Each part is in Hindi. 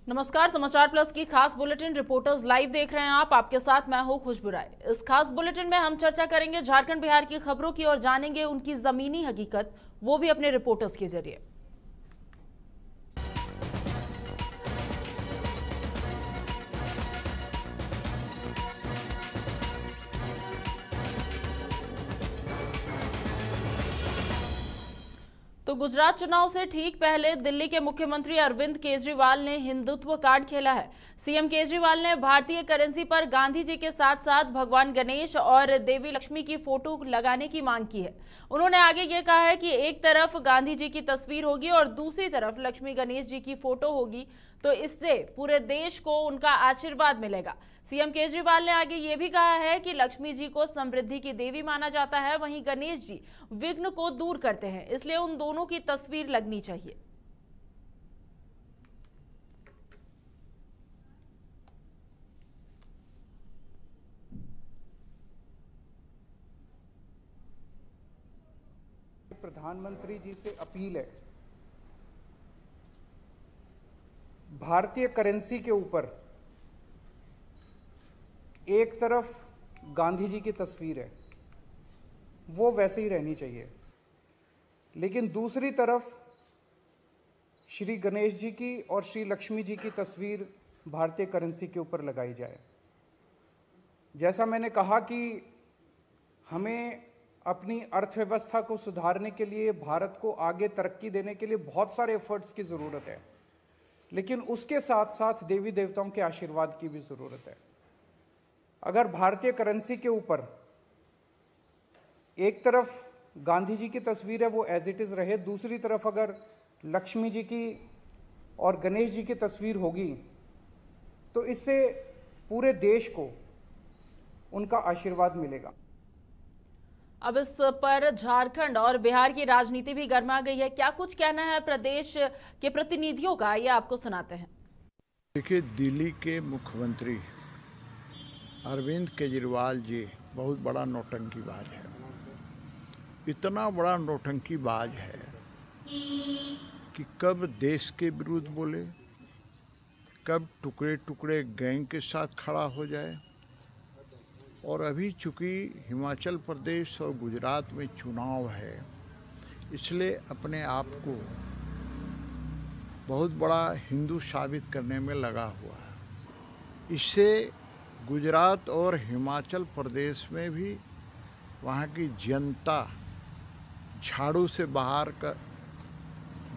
नमस्कार, समाचार प्लस की खास बुलेटिन रिपोर्टर्स लाइव देख रहे हैं आप। आपके साथ मैं हूं खुशबू राय। इस खास बुलेटिन में हम चर्चा करेंगे झारखंड बिहार की खबरों की और जानेंगे उनकी जमीनी हकीकत, वो भी अपने रिपोर्टर्स के जरिए। तो गुजरात चुनाव से ठीक पहले दिल्ली के मुख्यमंत्री अरविंद केजरीवाल ने हिंदुत्व कार्ड खेला है। सीएम केजरीवाल ने भारतीय करेंसी पर गांधी जी के साथ साथ भगवान गणेश और देवी लक्ष्मी की फोटो लगाने की मांग की है। उन्होंने आगे ये कहा है कि एक तरफ गांधी जी की तस्वीर होगी और दूसरी तरफ लक्ष्मी गणेश जी की फोटो होगी, तो इससे पूरे देश को उनका आशीर्वाद मिलेगा। सीएम केजरीवाल ने आगे ये भी कहा है कि लक्ष्मी जी को समृद्धि की देवी माना जाता है, वहीं गणेश जी विघ्न को दूर करते हैं, इसलिए उन दोनों की तस्वीर लगनी चाहिए। प्रधानमंत्री जी से अपील है, भारतीय करेंसी के ऊपर एक तरफ गांधी जी की तस्वीर है, वो वैसे ही रहनी चाहिए, लेकिन दूसरी तरफ श्री गणेश जी की और श्री लक्ष्मी जी की तस्वीर भारतीय करेंसी के ऊपर लगाई जाए। जैसा मैंने कहा कि हमें अपनी अर्थव्यवस्था को सुधारने के लिए, भारत को आगे तरक्की देने के लिए बहुत सारे एफर्ट्स की ज़रूरत है, लेकिन उसके साथ साथ देवी देवताओं के आशीर्वाद की भी ज़रूरत है। अगर भारतीय करेंसी के ऊपर एक तरफ गांधी जी की तस्वीर है वो एज इट इज़ रहे, दूसरी तरफ अगर लक्ष्मी जी की और गणेश जी की तस्वीर होगी, तो इससे पूरे देश को उनका आशीर्वाद मिलेगा। अब इस पर झारखंड और बिहार की राजनीति भी गर्मा गई है। क्या कुछ कहना है प्रदेश के प्रतिनिधियों का, ये आपको सुनाते हैं। देखिए, दिल्ली के मुख्यमंत्री अरविंद केजरीवाल जी बहुत बड़ा नौटंकीबाज है। इतना बड़ा नौटंकीबाज है कि कब देश के विरुद्ध बोले, कब टुकड़े टुकड़े गैंग के साथ खड़ा हो जाए। और अभी चूंकि हिमाचल प्रदेश और गुजरात में चुनाव है, इसलिए अपने आप को बहुत बड़ा हिंदू साबित करने में लगा हुआ है। इससे गुजरात और हिमाचल प्रदेश में भी वहाँ की जनता झाड़ू से बाहर कर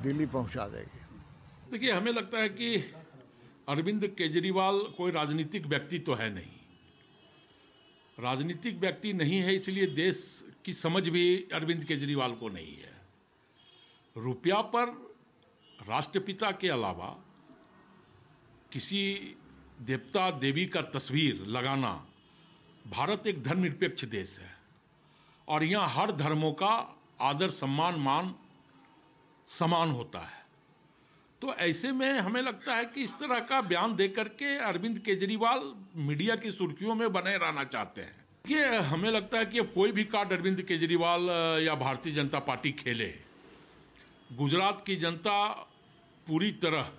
दिल्ली पहुँचा देगी। देखिए, हमें लगता है कि अरविंद केजरीवाल कोई राजनीतिक व्यक्ति तो है नहीं। राजनीतिक व्यक्ति नहीं है, इसलिए देश की समझ भी अरविंद केजरीवाल को नहीं है। रुपया पर राष्ट्रपिता के अलावा किसी देवता देवी का तस्वीर लगाना, भारत एक धर्मनिरपेक्ष देश है और यहाँ हर धर्मों का आदर सम्मान मान समान होता है। तो ऐसे में हमें लगता है कि इस तरह का बयान देकर के अरविंद केजरीवाल मीडिया की सुर्खियों में बने रहना चाहते हैं। ये हमें लगता है कि अब कोई भी कार्ड अरविंद केजरीवाल या भारतीय जनता पार्टी खेले, गुजरात की जनता पूरी तरह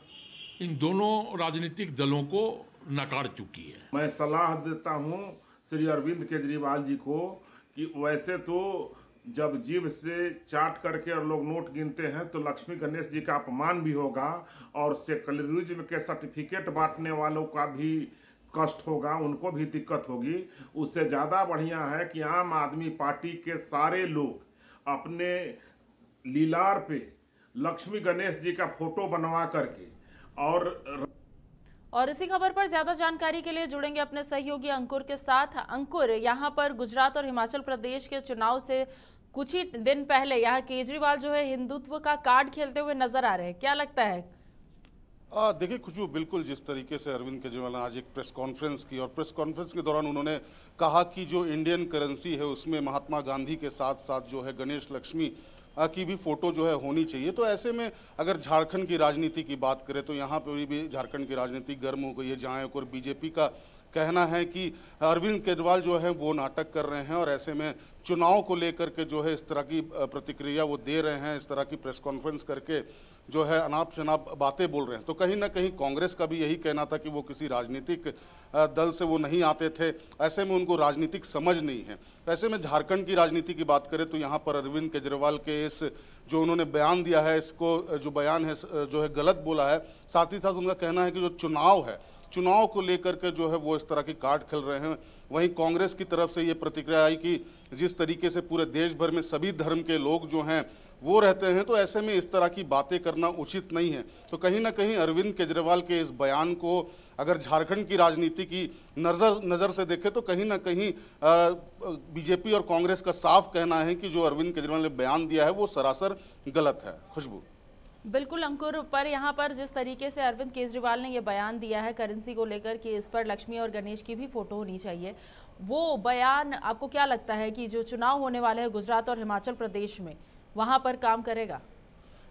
इन दोनों राजनीतिक दलों को नकार चुकी है। मैं सलाह देता हूं श्री अरविंद केजरीवाल जी को कि वैसे तो जब जीभ से चाट करके और लोग नोट गिनते हैं तो लक्ष्मी गणेश जी का अपमान भी होगा और सेक्युलरिज्म के सर्टिफिकेट बांटने वालों का भी कष्ट होगा, उनको भी दिक्कत होगी। उससे ज़्यादा बढ़िया है कि आम आदमी पार्टी के सारे लोग अपने लीलार पे लक्ष्मी गणेश जी का फोटो बनवा करके और इसी खबर पर ज्यादा जानकारी के लिए जुड़ेंगे अपने सहयोगी अंकुर के साथ। अंकुर, यहाँ पर गुजरात और हिमाचल प्रदेश के चुनाव से कुछ ही दिन पहले यहाँ केजरीवाल जो है हिंदुत्व का कार्ड खेलते हुए नजर आ रहे हैं, क्या लगता है? देखिए खुशबू, बिल्कुल जिस तरीके से अरविंद केजरीवाल ने आज एक प्रेस कॉन्फ्रेंस की और प्रेस कॉन्फ्रेंस के दौरान उन्होंने कहा कि जो इंडियन करेंसी है उसमें महात्मा गांधी के साथ साथ जो है गणेश लक्ष्मी की भी फोटो जो है होनी चाहिए। तो ऐसे में अगर झारखंड की राजनीति की बात करें तो यहाँ पर भी झारखंड की राजनीति गर्म हो गई है, जहाँ एक और बीजेपी का कहना है कि अरविंद केजरीवाल जो है वो नाटक कर रहे हैं और ऐसे में चुनाव को लेकर के जो है इस तरह की प्रतिक्रिया वो दे रहे हैं, इस तरह की प्रेस कॉन्फ्रेंस करके जो है अनाप शनाप बातें बोल रहे हैं। तो कहीं ना कहीं कांग्रेस का भी यही कहना था कि वो किसी राजनीतिक दल से वो नहीं आते थे, ऐसे में उनको राजनीतिक समझ नहीं है। ऐसे में झारखंड की राजनीति की बात करें तो यहाँ पर अरविंद केजरीवाल के इस जो उन्होंने बयान दिया है, इसको जो बयान है जो है गलत बोला है। साथ ही साथ उनका कहना है कि जो चुनाव है, चुनाव को लेकर के जो है वो इस तरह की कार्ड खेल रहे हैं। वहीं कांग्रेस की तरफ से ये प्रतिक्रिया आई कि जिस तरीके से पूरे देश भर में सभी धर्म के लोग जो हैं वो रहते हैं, तो ऐसे में इस तरह की बातें करना उचित नहीं है। तो कहीं ना कहीं अरविंद केजरीवाल के इस बयान को अगर झारखंड की राजनीति की नज़र से देखें तो कहीं ना कहीं बीजेपी और कांग्रेस का साफ कहना है कि जो अरविंद केजरीवाल ने बयान दिया है वो सरासर गलत है। खुशबू। बिल्कुल अंकुर, पर यहाँ पर जिस तरीके से अरविंद केजरीवाल ने ये बयान दिया है करेंसी को लेकर कि इस पर लक्ष्मी और गणेश की भी फोटो होनी चाहिए, वो बयान आपको क्या लगता है कि जो चुनाव होने वाले हैं गुजरात और हिमाचल प्रदेश में वहाँ पर काम करेगा?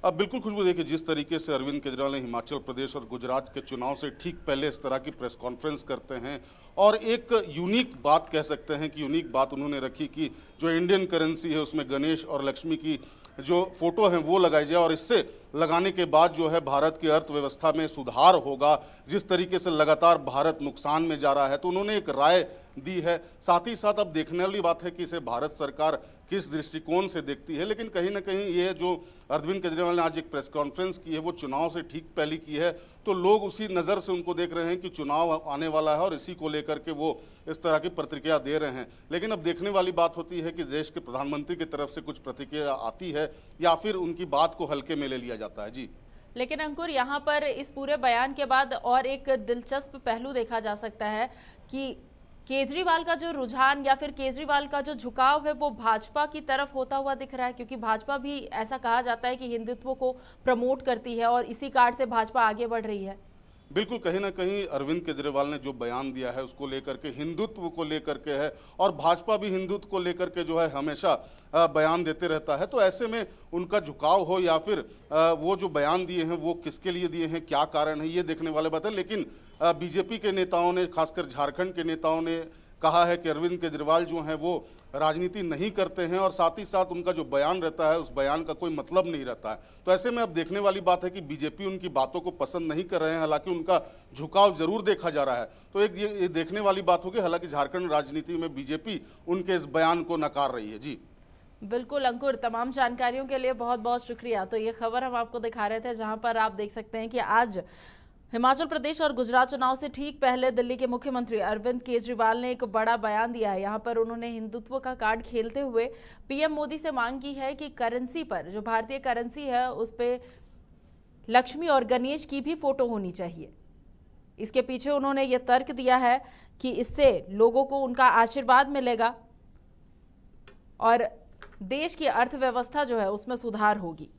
अब बिल्कुल खुशबू, देखिए जिस तरीके से अरविंद केजरीवाल ने हिमाचल प्रदेश और गुजरात के चुनाव से ठीक पहले इस तरह की प्रेस कॉन्फ्रेंस करते हैं और एक यूनिक बात कह सकते हैं कि यूनिक बात उन्होंने रखी कि जो इंडियन करेंसी है उसमें गणेश और लक्ष्मी की जो फोटो है वो लगाई जाए और इससे लगाने के बाद जो है भारत की अर्थव्यवस्था में सुधार होगा। जिस तरीके से लगातार भारत नुकसान में जा रहा है तो उन्होंने एक राय दी है। साथ ही साथ अब देखने वाली बात है कि इसे भारत सरकार किस दृष्टिकोण से देखती है, लेकिन कहीं ना कहीं ये जो अरविंद केजरीवाल ने आज एक प्रेस कॉन्फ्रेंस की है वो चुनाव से ठीक पहले की है, तो लोग उसी नज़र से उनको देख रहे हैं कि चुनाव आने वाला है और इसी को लेकर के वो इस तरह की प्रतिक्रिया दे रहे हैं। लेकिन अब देखने वाली बात होती है कि देश के प्रधानमंत्री की तरफ से कुछ प्रतिक्रिया आती है या फिर उनकी बात को हल्के में ले लिया जाता है। जी, लेकिन अंकुर, यहाँ पर इस पूरे बयान के बाद और एक दिलचस्प पहलू देखा जा सकता है कि केजरीवाल का जो रुझान या फिर केजरीवाल का जो झुकाव है वो भाजपा की तरफ होता हुआ दिख रहा है, क्योंकि भाजपा भी ऐसा कहा जाता है कि हिंदुत्व को प्रमोट करती है और इसी कार्ड से भाजपा आगे बढ़ रही है। बिल्कुल, कहीं ना कहीं अरविंद केजरीवाल ने जो बयान दिया है उसको लेकर के हिंदुत्व को लेकर के है और भाजपा भी हिंदुत्व को लेकर के जो है हमेशा बयान देते रहता है। तो ऐसे में उनका झुकाव हो या फिर वो जो बयान दिए हैं वो किसके लिए दिए हैं, क्या कारण है, ये देखने वाले बात है। लेकिन बीजेपी के नेताओं ने, खासकर झारखंड के नेताओं ने कहा है कि अरविंद केजरीवाल जो हैं वो राजनीति नहीं करते हैं और साथ ही साथ उनका जो बयान रहता है उस बयान का कोई मतलब नहीं रहता है। तो ऐसे में अब देखने वाली बात है कि बीजेपी उनकी बातों को पसंद नहीं कर रहे हैं, हालांकि उनका झुकाव जरूर देखा जा रहा है। तो एक ये देखने वाली बात होगी, हालांकि झारखंड राजनीति में बीजेपी उनके इस बयान को नकार रही है। जी बिल्कुल अंकुर, तमाम जानकारियों के लिए बहुत बहुत शुक्रिया। तो ये खबर हम आपको दिखा रहे थे जहां पर आप देख सकते हैं कि आज हिमाचल प्रदेश और गुजरात चुनाव से ठीक पहले दिल्ली के मुख्यमंत्री अरविंद केजरीवाल ने एक बड़ा बयान दिया है। यहां पर उन्होंने हिंदुत्व का कार्ड खेलते हुए पीएम मोदी से मांग की है कि करेंसी पर, जो भारतीय करेंसी है, उस पे लक्ष्मी और गणेश की भी फोटो होनी चाहिए। इसके पीछे उन्होंने ये तर्क दिया है कि इससे लोगों को उनका आशीर्वाद मिलेगा और देश की अर्थव्यवस्था जो है उसमें सुधार होगी।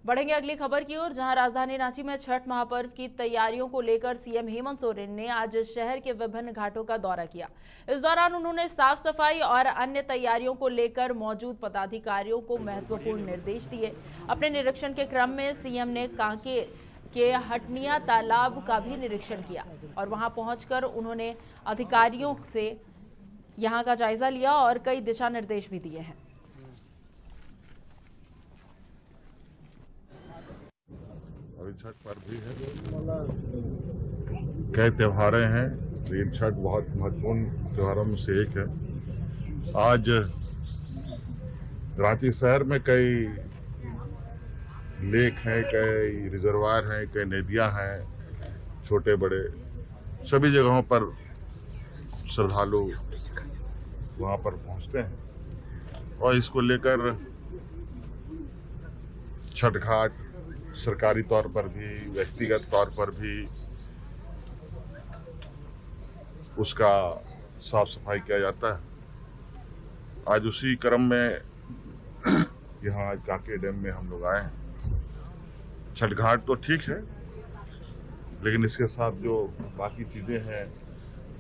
बढ़ेंगे अगली खबर की ओर, जहां राजधानी रांची में छठ महापर्व की तैयारियों को लेकर सीएम हेमंत सोरेन ने आज शहर के विभिन्न घाटों का दौरा किया। इस दौरान उन्होंने साफ सफाई और अन्य तैयारियों को लेकर मौजूद पदाधिकारियों को महत्वपूर्ण निर्देश दिए। अपने निरीक्षण के क्रम में सीएम ने कांके के हटनिया तालाब का भी निरीक्षण किया और वहां पहुंचकर उन्होंने अधिकारियों से यहां का जायजा लिया और कई दिशा निर्देश भी दिए हैं। अभी छठ पर्व भी है, कई त्योहारें हैं, लेकिन छठ बहुत महत्वपूर्ण त्योहारों में से एक है। आज रांची शहर में कई लेक हैं, कई रिजर्वायर हैं, कई नदियां हैं, छोटे बड़े, सभी जगहों पर श्रद्धालु वहां पर पहुंचते हैं और इसको लेकर छठ घाट सरकारी तौर पर भी, व्यक्तिगत तौर पर भी उसका साफ सफाई किया जाता है। आज उसी क्रम में यहाँ आज कांके डैम में हम लोग आए हैं। छठ घाट तो ठीक है, लेकिन इसके साथ जो बाकी चीजें हैं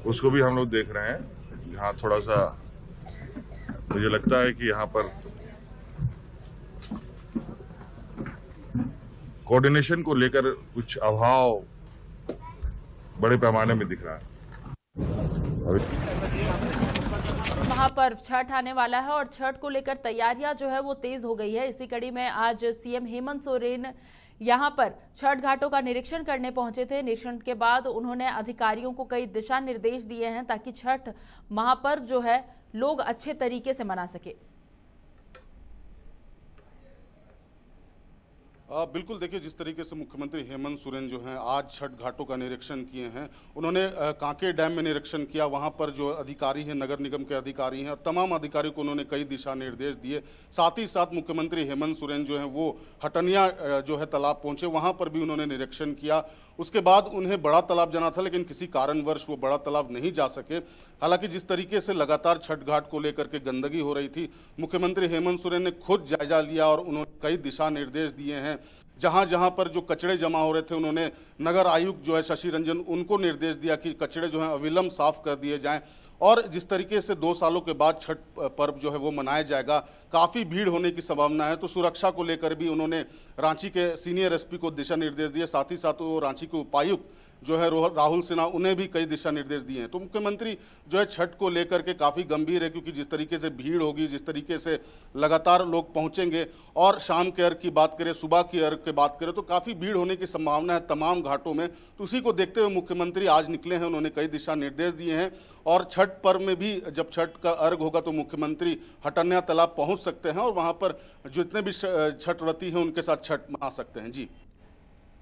उसको भी हम लोग देख रहे हैं। यहाँ थोड़ा सा मुझे लगता है कि यहाँ पर कोऑर्डिनेशन को लेकर कुछ अभाव बड़े पैमाने में दिख रहा है। महापर्व छठ आने वाला है और छठ को लेकर तैयारियां जो है वो तेज हो गई है। इसी कड़ी में आज सीएम हेमंत सोरेन यहां पर छठ घाटों का निरीक्षण करने पहुंचे थे। निरीक्षण के बाद उन्होंने अधिकारियों को कई दिशा निर्देश दिए हैं ताकि छठ महापर्व जो है लोग अच्छे तरीके से मना सके। बिल्कुल, देखिए जिस तरीके से मुख्यमंत्री हेमंत सोरेन जो हैं आज छठ घाटों का निरीक्षण किए हैं। उन्होंने कांके डैम में निरीक्षण किया, वहां पर जो अधिकारी हैं नगर निगम के अधिकारी हैं और तमाम अधिकारियों को उन्होंने कई दिशा निर्देश दिए। साथ ही साथ मुख्यमंत्री हेमंत सोरेन जो हैं वो हटनिया जो है तालाब पहुंचे, वहां पर भी उन्होंने निरीक्षण किया। उसके बाद उन्हें बड़ा तालाब जाना था लेकिन किसी कारणवश वो बड़ा तालाब नहीं जा सके। हालांकि जिस तरीके से लगातार छठ घाट को लेकर के गंदगी हो रही थी, मुख्यमंत्री हेमंत सोरेन ने खुद जायजा लिया और उन्होंने कई दिशा निर्देश दिए हैं। जहां जहां पर जो कचड़े जमा हो रहे थे उन्होंने नगर आयुक्त जो है शशि रंजन उनको निर्देश दिया कि कचड़े जो हैं अविलंब साफ कर दिए जाएं। और जिस तरीके से 2 सालों के बाद छठ पर्व जो है वो मनाया जाएगा, काफ़ी भीड़ होने की संभावना है, तो सुरक्षा को लेकर भी उन्होंने रांची के सीनियर एसपी को दिशा निर्देश दिए। साथ ही साथ वो रांची के उपायुक्त जो है राहुल सिन्हा, उन्हें भी कई दिशा निर्देश दिए हैं। तो मुख्यमंत्री जो है छठ को लेकर के काफ़ी गंभीर है, क्योंकि जिस तरीके से भीड़ होगी, जिस तरीके से लगातार लोग पहुंचेंगे और शाम के अर्घ की बात करें, सुबह की अर्घ की बात करें, तो काफ़ी भीड़ होने की संभावना है तमाम घाटों में। तो उसी को देखते हुए मुख्यमंत्री आज निकले हैं, उन्होंने कई दिशा निर्देश दिए हैं। और छठ पर्व में भी जब छठ का अर्घ होगा तो मुख्यमंत्री हटनिया तालाब पहुँच सकते हैं और वहाँ पर जितने भी छठ व्रती हैं उनके साथ छठ मना सकते हैं। जी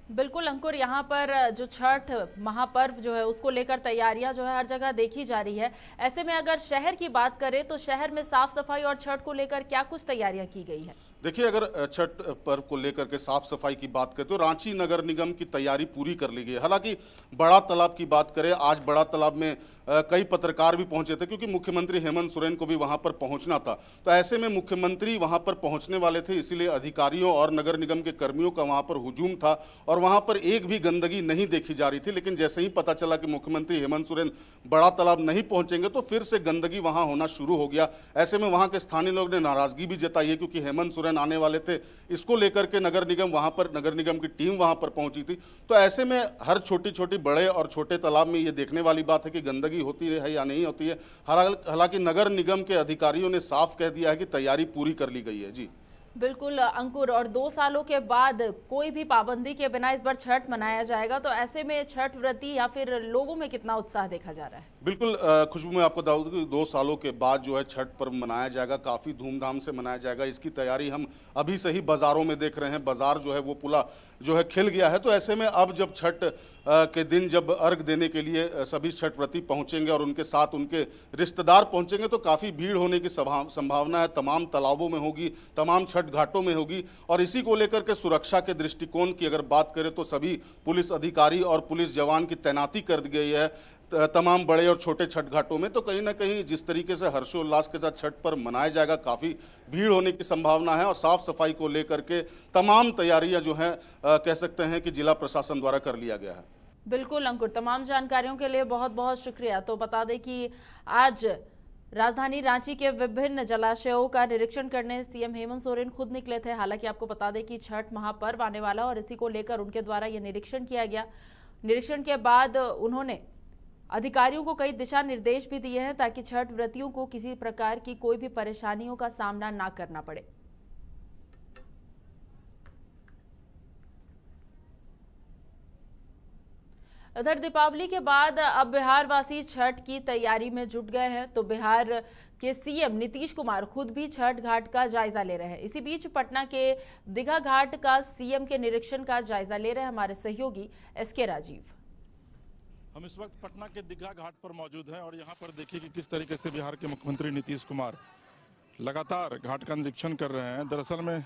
बिल्कुल अंकुर, यहाँ पर जो छठ महापर्व जो है उसको लेकर तैयारियां जो है हर जगह देखी जा रही है। ऐसे में अगर शहर की बात करें तो शहर में साफ सफाई और छठ को लेकर क्या कुछ तैयारियां की गई है? देखिए, अगर छठ पर्व को लेकर के साफ सफाई की बात करें तो रांची नगर निगम की तैयारी पूरी कर ली गई है। हालांकि बड़ा तालाब की बात करें, आज बड़ा तालाब में कई पत्रकार भी पहुंचे थे, क्योंकि मुख्यमंत्री हेमंत सोरेन को भी वहां पर पहुंचना था। तो ऐसे में मुख्यमंत्री वहां पर पहुंचने वाले थे, इसीलिए अधिकारियों और नगर निगम के कर्मियों का वहां पर हुजूम था और वहां पर एक भी गंदगी नहीं देखी जा रही थी। लेकिन जैसे ही पता चला कि मुख्यमंत्री हेमंत सोरेन बड़ा तालाब नहीं पहुंचेंगे तो फिर से गंदगी वहां होना शुरू हो गया। ऐसे में वहां के स्थानीय लोग ने नाराजगी भी जताई है, क्योंकि हेमंत सोरेन आने वाले थे, इसको लेकर के नगर निगम की टीम वहां पर पहुंची थी। तो ऐसे में हर छोटी छोटी बड़े और छोटे तालाब में ये देखने वाली बात है कि गंदगी होती है या नहीं होती है। हालांकि नगर निगम के अधिकारियों ने साफ कह दिया है कि तैयारी पूरी कर ली गई है। जी बिल्कुल अंकुर, और 2 सालों के बाद कोई भी पाबंदी के बिना इस बार छठ मनाया जाएगा, तो ऐसे में छठ व्रती या फिर लोगों में कितना उत्साह देखा जा रहा है? बिल्कुल खुशबू, मैं आपको बता दूं कि 2 सालों के बाद जो है छठ पर्व मनाया जाएगा, काफ़ी धूमधाम से मनाया जाएगा। इसकी तैयारी हम अभी से ही बाज़ारों में देख रहे हैं, बाज़ार जो है वो पूरा जो है खिल गया है। तो ऐसे में अब जब छठ के दिन जब अर्घ देने के लिए सभी छठ व्रती पहुंचेंगे और उनके साथ उनके रिश्तेदार पहुंचेंगे तो काफ़ी भीड़ होने की संभावना है। तमाम तालाबों में होगी, तमाम छठ घाटों में होगी। और इसी को लेकर के सुरक्षा के दृष्टिकोण की अगर बात करें तो सभी पुलिस अधिकारी और पुलिस जवान की तैनाती कर दी गई है तमाम बड़े और छोटे छठ घाटों में। तो कहीं ना कहीं जिस तरीके से हर्षोल्लास के साथ छठ पर्व मनाया जाएगा, काफ़ी भीड़ होने की संभावना है। और साफ सफाई को लेकर के तमाम तैयारियां जो हैं कह सकते हैं कि जिला प्रशासन द्वारा कर लिया गया है। बिल्कुल अंकुर, तमाम जानकारियों के लिए बहुत बहुत शुक्रिया। तो बता दें कि आज राजधानी रांची के विभिन्न जलाशयों का निरीक्षण करने सीएम हेमंत सोरेन खुद निकले थे। हालांकि आपको बता दें कि छठ महापर्व आने वाला और इसी को लेकर उनके द्वारा ये निरीक्षण किया गया। निरीक्षण के बाद उन्होंने अधिकारियों को कई दिशा निर्देश भी दिए हैं ताकि छठ व्रतियों को किसी प्रकार की कोई भी परेशानियों का सामना ना करना पड़े। उधर दीपावली के बाद अब बिहार वासी छठ की तैयारी में जुट गए हैं। तो बिहार के सीएम नीतीश कुमार खुद भी छठ घाट का जायजा ले रहे हैं। इसी बीच पटना के दीघा घाट का सीएम के निरीक्षण का जायजा ले रहे हैं हमारे सहयोगी एसके राजीव। हम इस वक्त पटना के दीघा घाट पर मौजूद हैं और यहाँ पर देखिए कि किस तरीके से बिहार के मुख्यमंत्री नीतीश कुमार लगातार घाट का निरीक्षण कर रहे हैं। दरअसल में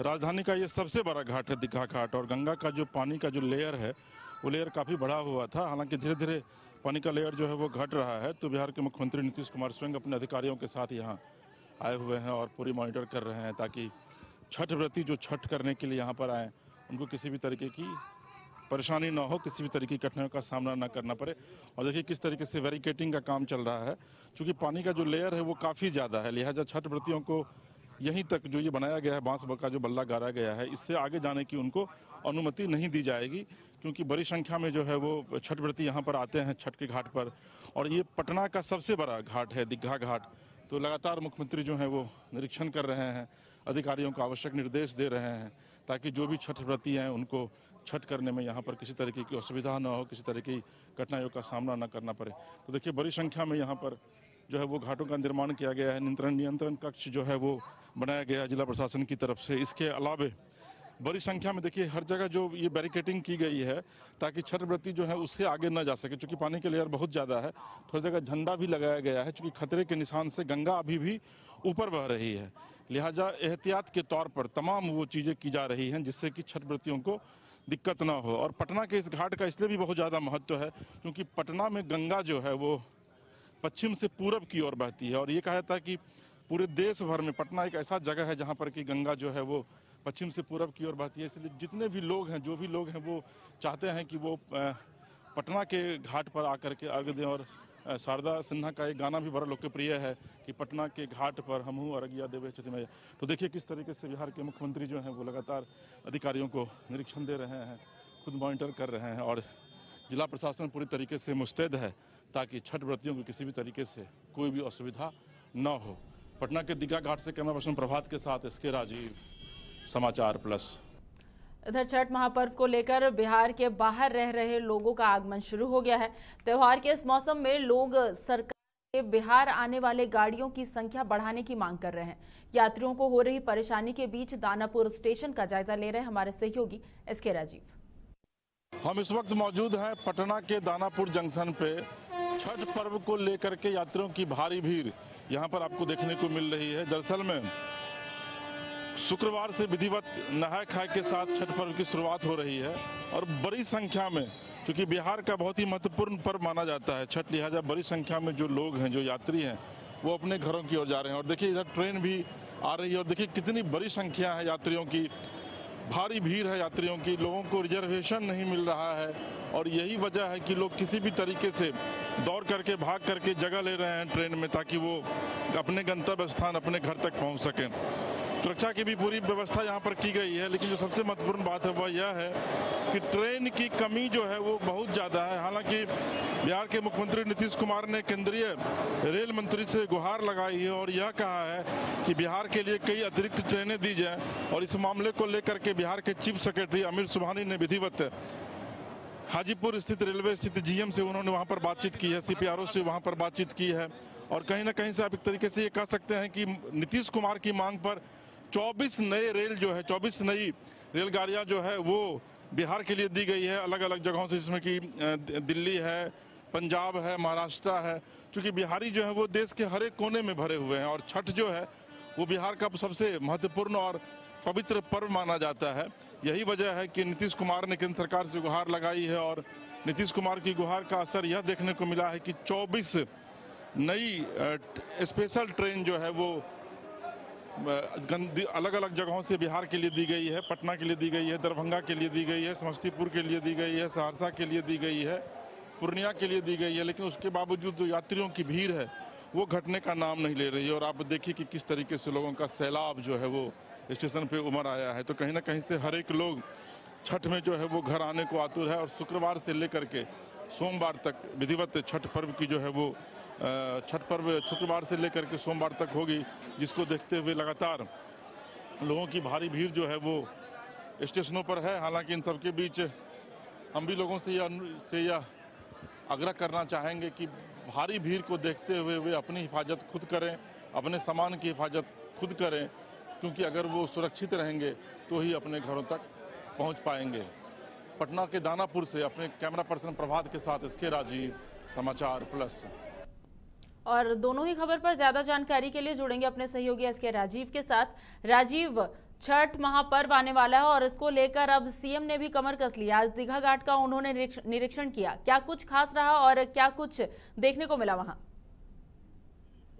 राजधानी का ये सबसे बड़ा घाट है दीघा घाट, और गंगा का जो पानी का जो लेयर है वो लेयर काफ़ी बढ़ा हुआ था। हालांकि धीरे धीरे पानी का लेयर जो है वो घट रहा है। तो बिहार के मुख्यमंत्री नीतीश कुमार स्वयं अपने अधिकारियों के साथ यहाँ आए हुए हैं और पूरी मॉनिटर कर रहे हैं ताकि छठ व्रती जो छठ करने के लिए यहाँ पर आए उनको किसी भी तरीके की परेशानी ना हो, किसी भी तरीके की कठिनाइयों का सामना ना करना पड़े। और देखिए किस तरीके से बैरिकेडिंग का काम चल रहा है। चूँकि पानी का जो लेयर है वो काफ़ी ज़्यादा है, लिहाजा छठ व्रतियों को यहीं तक जो ये बनाया गया है, बांस का जो बल्ला गाड़ा गया है, इससे आगे जाने की उनको अनुमति नहीं दी जाएगी, क्योंकि बड़ी संख्या में जो है वो छठ व्रती यहाँ पर आते हैं छठ के घाट पर। और ये पटना का सबसे बड़ा घाट है, दीघा घाट। तो लगातार मुख्यमंत्री जो हैं वो निरीक्षण कर रहे हैं, अधिकारियों को आवश्यक निर्देश दे रहे हैं, ताकि जो भी छठ व्रती हैं उनको छठ करने में यहाँ पर किसी तरीके की असुविधा न हो, किसी तरह की कठिनाइयों का सामना न करना पड़े। तो देखिए, बड़ी संख्या में यहाँ पर जो है वो घाटों का निर्माण किया गया है। नियंत्रण कक्ष जो है वो बनाया गया है जिला प्रशासन की तरफ से। इसके अलावे बड़ी संख्या में देखिए हर जगह जो ये बैरिकेडिंग की गई है, ताकि छठ व्रती जो है उससे आगे न जा सके, क्योंकि पानी की लेयर बहुत ज़्यादा है। थोड़ी जगह झंडा भी लगाया गया है, क्योंकि खतरे के निशान से गंगा अभी भी ऊपर बह रही है। लिहाजा एहतियात के तौर पर तमाम वो चीज़ें की जा रही हैं जिससे कि छठ व्रतियों को दिक्कत ना हो। और पटना के इस घाट का इसलिए भी बहुत ज़्यादा महत्व है, क्योंकि पटना में गंगा जो है वो पश्चिम से पूरब की ओर बहती है। और ये कहा जाता है कि पूरे देश भर में पटना एक ऐसा जगह है जहाँ पर कि गंगा जो है वो पश्चिम से पूरब की ओर बहती है। इसलिए जितने भी लोग हैं, जो भी लोग हैं, वो चाहते हैं कि वो पटना के घाट पर आकर के अर्घ दें। और शारदा सिन्हा का एक गाना भी बड़ा लोकप्रिय है कि पटना के घाट पर हम हूँ अर्घिया देवे छठी मैया। तो देखिए किस तरीके से बिहार के मुख्यमंत्री जो हैं वो लगातार अधिकारियों को निरीक्षण दे रहे हैं, खुद मॉनिटर कर रहे हैं। और जिला प्रशासन पूरी तरीके से मुस्तैद है ताकि छठ व्रतियों को किसी भी तरीके से कोई भी असुविधा न हो। पटना के दीघा घाट से कैमरा पर्सन प्रभात के साथ एसके राजीव, समाचार प्लस। इधर छठ महापर्व को लेकर बिहार के बाहर रह रहे लोगों का आगमन शुरू हो गया है। त्योहार के इस मौसम में लोग सरकार से बिहार आने वाले गाड़ियों की संख्या बढ़ाने की मांग कर रहे हैं। यात्रियों को हो रही परेशानी के बीच दानापुर स्टेशन का जायजा ले रहे हैं हमारे सहयोगी एसके राजीव। हम इस वक्त मौजूद हैं पटना के दानापुर जंक्शन पे। छठ पर्व को लेकर के यात्रियों की भारी भीड़ यहाँ पर आपको देखने को मिल रही है। दरअसल में शुक्रवार से विधिवत नहाय खाए के साथ छठ पर्व की शुरुआत हो रही है और बड़ी संख्या में, क्योंकि बिहार का बहुत ही महत्वपूर्ण पर्व माना जाता है छठ, लिहाजा बड़ी संख्या में जो लोग हैं, जो यात्री हैं, वो अपने घरों की ओर जा रहे हैं। और देखिए इधर ट्रेन भी आ रही है और देखिए कितनी बड़ी संख्या है यात्रियों की, भारी भीड़ है यात्रियों की। लोगों को रिजर्वेशन नहीं मिल रहा है और यही वजह है कि लोग किसी भी तरीके से दौड़ करके, भाग करके जगह ले रहे हैं ट्रेन में, ताकि वो अपने गंतव्य स्थान, अपने घर तक पहुंच सकें। सुरक्षा की भी पूरी व्यवस्था यहाँ पर की गई है, लेकिन जो सबसे महत्वपूर्ण बात है वह यह है कि ट्रेन की कमी जो है वो बहुत ज़्यादा है। हालांकि बिहार के मुख्यमंत्री नीतीश कुमार ने केंद्रीय रेल मंत्री से गुहार लगाई है और यह कहा है कि बिहार के लिए कई अतिरिक्त ट्रेनें दी जाएं। और इस मामले को लेकर के बिहार के चीफ सेक्रेटरी अमित सुबहानी ने विधिवत हाजीपुर स्थित रेलवे स्थित जीएम से उन्होंने वहाँ पर बातचीत की है, सीपीआरओ से वहाँ पर बातचीत की है। और कहीं ना कहीं से आप एक तरीके से ये कह सकते हैं कि नीतीश कुमार की मांग पर 24 नए रेल जो है, 24 नई रेलगाड़ियां जो है वो बिहार के लिए दी गई है अलग अलग जगहों से, जिसमें कि दिल्ली है, पंजाब है, महाराष्ट्र है। क्योंकि बिहारी जो है वो देश के हर एक कोने में भरे हुए हैं और छठ जो है वो बिहार का सबसे महत्वपूर्ण और पवित्र पर्व माना जाता है। यही वजह है कि नीतीश कुमार ने केंद्र सरकार से गुहार लगाई है और नीतीश कुमार की गुहार का असर यह देखने को मिला है कि 24 नई स्पेशल ट्रेन जो है वो अलग अलग जगहों से बिहार के लिए दी गई है। पटना के लिए दी गई है, दरभंगा के लिए दी गई है, समस्तीपुर के लिए दी गई है, सहरसा के लिए दी गई है, पूर्णिया के लिए दी गई है। लेकिन उसके बावजूद जो यात्रियों की भीड़ है वो घटने का नाम नहीं ले रही है। और आप देखिए कि किस तरीके से लोगों का सैलाब जो है वो स्टेशन पे उमड़ आया है। तो कहीं ना कहीं से हर एक लोग छठ में जो है वो घर आने को आतुर है। और शुक्रवार से लेकर के सोमवार तक विधिवत छठ पर्व की जो है वो छठ पर्व शुक्रवार से लेकर के सोमवार तक होगी, जिसको देखते हुए लगातार लोगों की भारी भीड़ जो है वो स्टेशनों पर है। हालांकि इन सबके बीच हम भी लोगों से यह आग्रह करना चाहेंगे कि भारी भीड़ को देखते हुए वे अपनी हिफाजत खुद करें, अपने सामान की हिफाजत खुद करें, क्योंकि अगर वो सुरक्षित रहेंगे तो ही अपने घरों तक पहुंच पाएंगे। पटना के दानापुर से अपने कैमरा पर्सन प्रभात के साथ एसके राजीव, समाचार प्लस। और दोनों ही खबर पर ज्यादा जानकारी के लिए जुड़ेंगे अपने सहयोगी एसके राजीव के साथ। राजीव, छठ महापर्व आने वाला है और इसको लेकर अब सीएम ने भी कमर कस लिया। आज दीघा घाट का उन्होंने निरीक्षण किया, क्या कुछ खास रहा और क्या कुछ देखने को मिला वहां?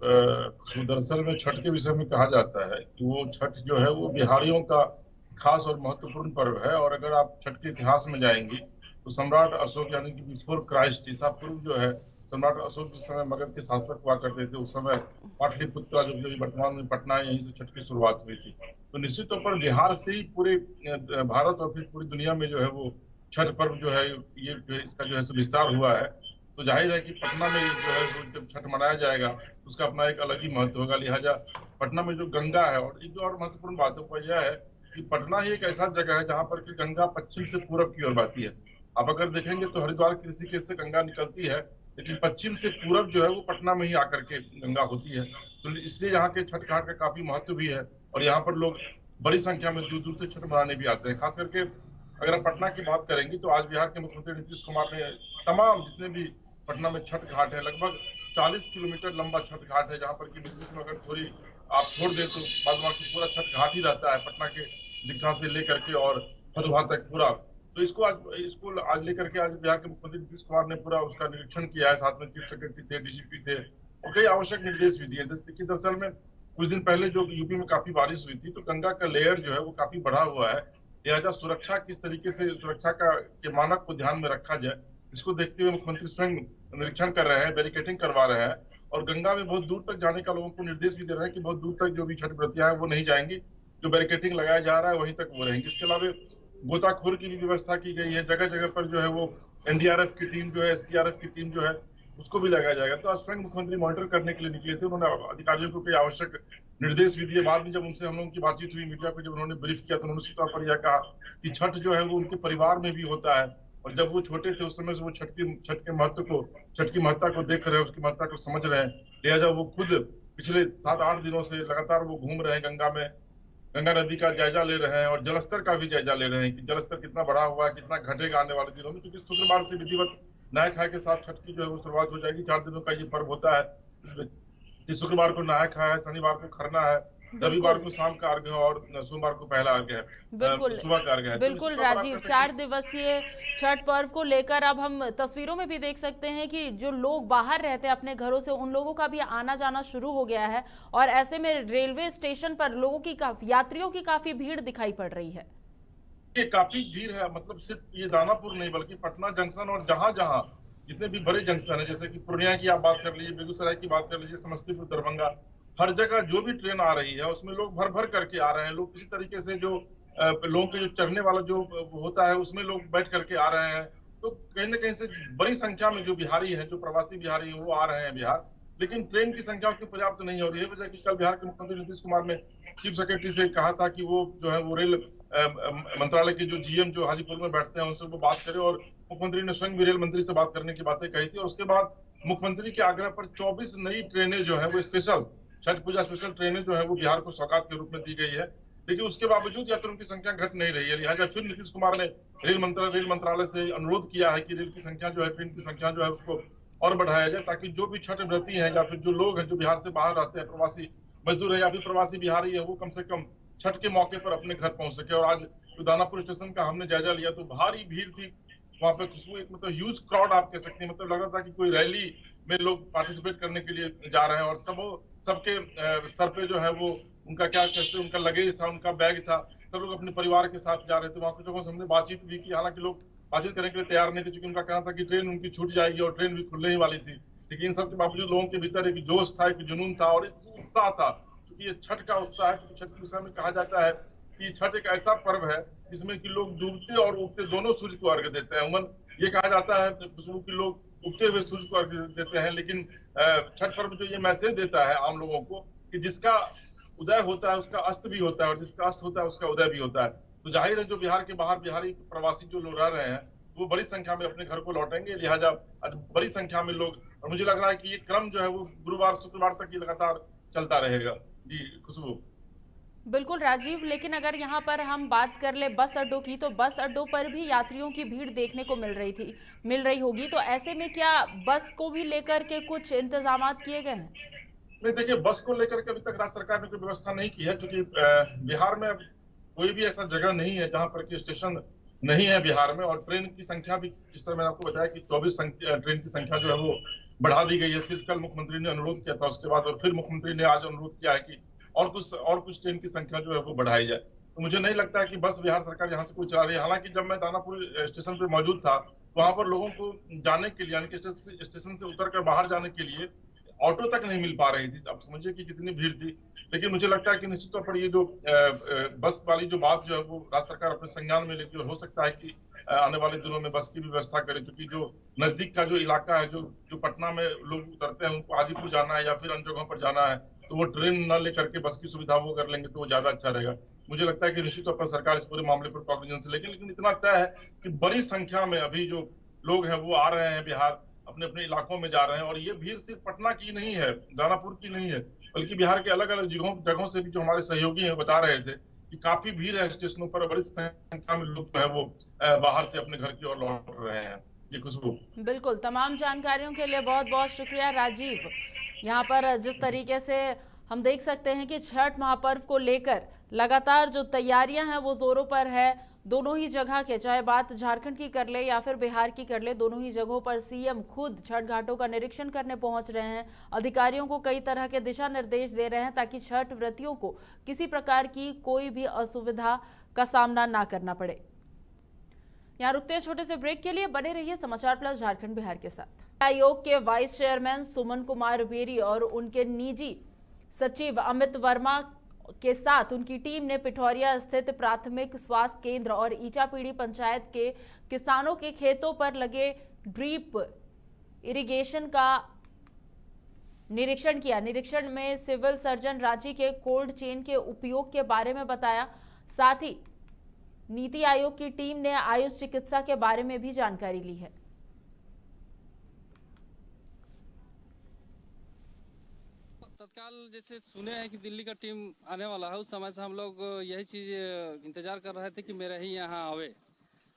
दरअसल में छठ के विषय में कहा जाता है कि वो छठ जो है वो बिहारियों का खास और महत्वपूर्ण पर्व है। और अगर आप छठ के इतिहास में जाएंगी तो सम्राट अशोक यानी कि बिफोर क्राइस्ट, ईसा पूर्व जो है सम्राट अशोक जिस समय मगध के शासक हुआ करते थे, उस समय पाटलिपुत्रा जो कि वर्तमान में पटना है, यहीं से छठ की शुरुआत हुई थी। तो निश्चित तौर पर बिहार से ही पूरे भारत और फिर पूरी दुनिया में जो है वो छठ पर्व जो है ये इसका जो है विस्तार हुआ है। तो जाहिर है कि पटना में जो है जब छठ मनाया जाएगा उसका अपना एक अलग ही महत्व होगा। लिहाजा पटना में जो गंगा है, और एक जो और महत्वपूर्ण बात है वो यह है कि पटना ही एक ऐसा जगह है जहाँ पर कि गंगा पश्चिम से पूरब की ओर बहती है। आप अगर देखेंगे तो हरिद्वार के ऋषिकेश से गंगा निकलती है, लेकिन पश्चिम से पूरब जो है वो पटना में ही आकर के गंगा होती है। तो इसलिए यहाँ के छठ घाट का काफी महत्व भी है और यहाँ पर लोग बड़ी संख्या में दूर दूर से छठ मनाने भी आते हैं। खास करके अगर हम पटना की बात करेंगे तो आज बिहार के मुख्यमंत्री नीतीश कुमार ने तमाम जितने भी पटना में छठ घाट है, लगभग 40 किलोमीटर लंबा छठ घाट है, जहाँ पर कि बीच में अगर थोड़ी आप छोड़ दें तो बाद बाकी पूरा छठ घाट ही रहता है, पटना के दीघा से लेकर के और फतुहा तक पूरा। तो इसको आज लेकर के आज बिहार के मुख्यमंत्री नीतीश कुमार ने पूरा उसका निरीक्षण किया है। साथ में चीफ सेक्रेटरी थे, डीजीपी थे और कई आवश्यक निर्देश भी दिए। देखिए दरअसल में कुछ दिन पहले जो यूपी में काफी बारिश हुई थी, तो गंगा का लेयर जो है वो काफी बढ़ा हुआ है। लिहाजा सुरक्षा किस तरीके से सुरक्षा के मानक को ध्यान में रखा जाए, इसको देखते हुए मुख्यमंत्री स्वयं निरीक्षण कर रहे हैं, बैरिकेडिंग करवा रहे हैं और गंगा में बहुत दूर तक जाने का लोगों को निर्देश भी दे रहे हैं कि बहुत दूर तक जो भी छठ व्रतियां हैं वो नहीं जाएंगी, जो बैरिकेडिंग लगाया जा रहा है वहीं तक वो रहेंगे। इसके अलावा गोताखोर की भी व्यवस्था की गई है, जगह जगह पर जो है वो एनडीआरएफ की टीम जो है, एसडीआरएफ की टीम जो है उसको भी लगाया जाएगा। तो आज स्वयं मुख्यमंत्री मॉनिटर करने के लिए निकले थे, उन्होंने अधिकारियों को कई आवश्यक निर्देश भी दिए। बाद में जब उनसे हम लोगों की बातचीत हुई मीडिया को जब उन्होंने ब्रीफ किया तो उन्होंने निश्चित तौर पर यह कहा कि छठ जो है वो उनके परिवार में भी होता है और जब वो छोटे थे उस समय से वो छठ की महत्ता को देख रहे हैं, उसकी महत्ता को समझ रहे हैं। लिहाजा वो खुद पिछले 7-8 दिनों से लगातार वो घूम रहे हैं गंगा में, गंगा नदी का जायजा ले रहे हैं और जलस्तर का भी जायजा ले रहे हैं कि जलस्तर कितना बढ़ा हुआ है, कितना घटेगा आने वाले दिनों में। क्योंकि शुक्रवार से विधिवत नहाय खाए के साथ छठ की जो है वो शुरुआत हो जाएगी। 4 दिनों का ये पर्व होता है, इसमें शुक्रवार को नहाय खाया है, शनिवार को खरना है, रविवार को शाम का अर्घ्य है और सोमवार को पहला अर्घ्य है, सुबह का अर्घ्य है। बिल्कुल राजीव, 4 दिवसीय छठ पर्व को लेकर अब हम तस्वीरों में भी देख सकते हैं कि जो लोग बाहर रहते हैं अपने घरों से, उन लोगों का भी आना जाना शुरू हो गया है और ऐसे में रेलवे स्टेशन पर लोगों की यात्रियों की काफी भीड़ दिखाई पड़ रही है। ये काफी भीड़ है, मतलब सिर्फ ये दानापुर नहीं बल्कि पटना जंक्शन और जहां जहां जितने भी बड़े जंक्शन है, जैसे कि पूर्णिया की आप बात कर लीजिए, बेगूसराय की बात कर लीजिए, समस्तीपुर, दरभंगा, हर जगह जो भी ट्रेन आ रही है उसमें लोग भर भर करके आ रहे हैं। लोग किसी तरीके से जो लोगों के जो चढ़ने वाला जो होता है उसमें लोग बैठ करके आ रहे हैं। तो कहीं ना कहीं से बड़ी संख्या में जो बिहारी है, जो प्रवासी बिहारी है वो आ रहे हैं बिहार, लेकिन ट्रेन की संख्या उतनी पर्याप्त नहीं हो रही है। वजह कि कल बिहार के मुख्यमंत्री नीतीश कुमार ने चीफ सेक्रेटरी से कहा था कि वो जो है वो रेल मंत्रालय के जो जीएम जो हाजीपुर में बैठते हैं उनसे वो बात करे और मुख्यमंत्री ने स्वयं भी रेल मंत्री से बात करने की बातें कही थी। और उसके बाद मुख्यमंत्री के आग्रह पर 24 नई ट्रेनें जो है वो स्पेशल छठ पूजा स्पेशल ट्रेनें जो है वो बिहार को सौगात के रूप में दी गई है, लेकिन उसके बावजूद यात्रियों की संख्या घट नहीं रही है। लिहाजा फिर नीतीश कुमार ने रेल मंत्रालय से अनुरोध किया है कि रेल की संख्या जो है, ट्रेन की संख्या जो है उसको और बढ़ाया जाए, ताकि जो भी छठ व्रती हैं या फिर जो लोग हैं जो बिहार से बाहर रहते हैं, प्रवासी मजदूर है या फिर प्रवासी बिहारी है, वो कम से कम छठ के मौके पर अपने घर पहुंच सके। और आज दानापुर स्टेशन का हमने जायजा लिया तो भारी भीड़ थी वहां पे, खुशबू एक मतलब ह्यूज क्राउड आप कह सकते हैं, मतलब लग रहा था कि कोई रैली में लोग पार्टिसिपेट करने के लिए जा रहे हैं और सबके सर पे जो है वो उनका क्या कहते हैं, उनका लगेज था, उनका बैग था, सब लोग अपने परिवार के साथ जा रहे थे। वहां कुछ लोगों से हमने बातचीत भी की, हालांकि लोग बातचीत करने के लिए तैयार नहीं थे क्योंकि उनका कहना था कि ट्रेन उनकी छूट जाएगी और ट्रेन भी खुलने ही वाली थी। लेकिन इन सब के बावजूद लोगों के भीतर एक जोश था, एक जुनून था और एक उत्साह था, क्योंकि ये छठ का उत्साह है। क्योंकि छठ के विषय में कहा जाता है कि छठ एक ऐसा पर्व है जिसमें कि लोग डूबते और उगते दोनों सूर्य को अर्घ्य देते हैं। उमन ये कहा जाता है कि लोग उगते हुए सूर्य को अर्घ्य देते हैं, लेकिन छठ पर्व जो ये मैसेज देता है आम लोगों को कि जिसका उदय होता है उसका अस्त भी होता है और जिसका अस्त होता है उसका उदय भी होता है। तो जाहिर है जो बिहार के बाहर बिहारी प्रवासी जो लोग रह रहे हैं वो बड़ी संख्या में अपने घर को लौटेंगे। लिहाजा बड़ी संख्या में लोग, और मुझे लग रहा है कि ये क्रम जो है वो गुरुवार शुक्रवार तक ये लगातार चलता रहेगा। जी खुशबू। बिल्कुल राजीव, लेकिन अगर यहाँ पर हम बात कर ले बस अड्डों की, तो बस अड्डों पर भी यात्रियों की भीड़ देखने को मिल रही होगी। तो ऐसे में क्या बस को भी लेकर के कुछ इंतजाम किए गए हैं? नहीं, देखिए बस को लेकर के अभी तक राज्य सरकार ने कोई व्यवस्था नहीं की है, क्योंकि बिहार में कोई भी ऐसा जगह नहीं है जहाँ पर कि स्टेशन नहीं है बिहार में। और ट्रेन की संख्या भी जिस तरह मैंने आपको बताया कि 24 ट्रेन की संख्या जो है वो बढ़ा दी गई है। सिर्फ कल मुख्यमंत्री ने अनुरोध किया था, उसके बाद और फिर मुख्यमंत्री ने आज अनुरोध किया है कि और कुछ ट्रेन की संख्या जो है वो बढ़ाई जाए। तो मुझे नहीं लगता है कि बस बिहार सरकार यहाँ से कोई चला रही है। हालांकि जब मैं दानापुर स्टेशन पे मौजूद था वहां पर लोगों को जाने के लिए, यानी कि स्टेशन से उतर कर बाहर जाने के लिए ऑटो तक नहीं मिल पा रही थी। अब समझिए कि कितनी भीड़ थी। लेकिन मुझे लगता है कि निश्चित तौर पर ये जो बस वाली जो बात जो है वो राज्य सरकार अपने संज्ञान में लेती है, और हो सकता है कि आने वाले दिनों में बस की भी व्यवस्था करे, क्योंकि जो नजदीक का जो इलाका है, जो पटना में लोग उतरते हैं, उनको हाजीपुर जाना है या फिर अन्य जगहों पर जाना है, तो वो ट्रेन न लेकर के बस की सुविधा वो कर लेंगे तो वो ज्यादा अच्छा रहेगा। मुझे लगता है कि निश्चित तौर पर सरकार इस पूरे मामले पर कॉग्निजेंस लेगी। लेकिन इतना तय है कि बड़ी संख्या में अभी जो लोग हैं वो आ रहे हैं बिहार, अपने अपने इलाकों में जा रहे हैं, और ये भीड़ सिर्फ पटना की नहीं है, दानापुर की नहीं है, बल्कि बिहार के अलग अलग जगहों से भी जो हमारे सहयोगी हैं बता रहे थे कि काफी भीड़ है स्टेशनों पर, बड़ी संख्या में लोग जो है वो बाहर से अपने घर की ओर लौट रहे हैं। ये खुशबू। बिल्कुल, तमाम जानकारियों के लिए बहुत बहुत शुक्रिया राजीव। यहाँ पर जिस तरीके से हम देख सकते हैं कि छठ महापर्व को लेकर लगातार जो तैयारियां हैं वो जोरों पर है। दोनों ही जगह के, चाहे बात झारखंड की कर ले या फिर बिहार की कर ले, दोनों ही जगहों पर सीएम खुद छठ घाटों का निरीक्षण करने पहुंच रहे हैं। अधिकारियों को कई तरह के दिशा निर्देश दे रहे हैं ताकि छठ व्रतियों को किसी प्रकार की कोई भी असुविधा का सामना ना करना पड़े। यहाँ रुकते हैं छोटे से ब्रेक के लिए, बने रहिए समाचार प्लस झारखंड बिहार के साथ। आयोग के vice chairman Suman Kumar berry और उनके निजी सचिव अमित वर्मा के साथ उनकी टीम ने पिठौरिया स्थित प्राथमिक स्वास्थ्य केंद्र और ईचापीड़ी पंचायत के किसानों के खेतों पर लगे ड्रिप इरिगेशन का निरीक्षण किया। निरीक्षण में सिविल सर्जन रांची के कोल्ड चेन के उपयोग के बारे में बताया। साथ ही नीति आयोग की टीम ने आयुष चिकित्सा के बारे में भी जानकारी ली है। तत्काल जैसे सुने हैं कि दिल्ली का टीम आने वाला है, उस समय से हम लोग यही चीज इंतजार कर रहे थे कि मेरा ही यहाँ आवे,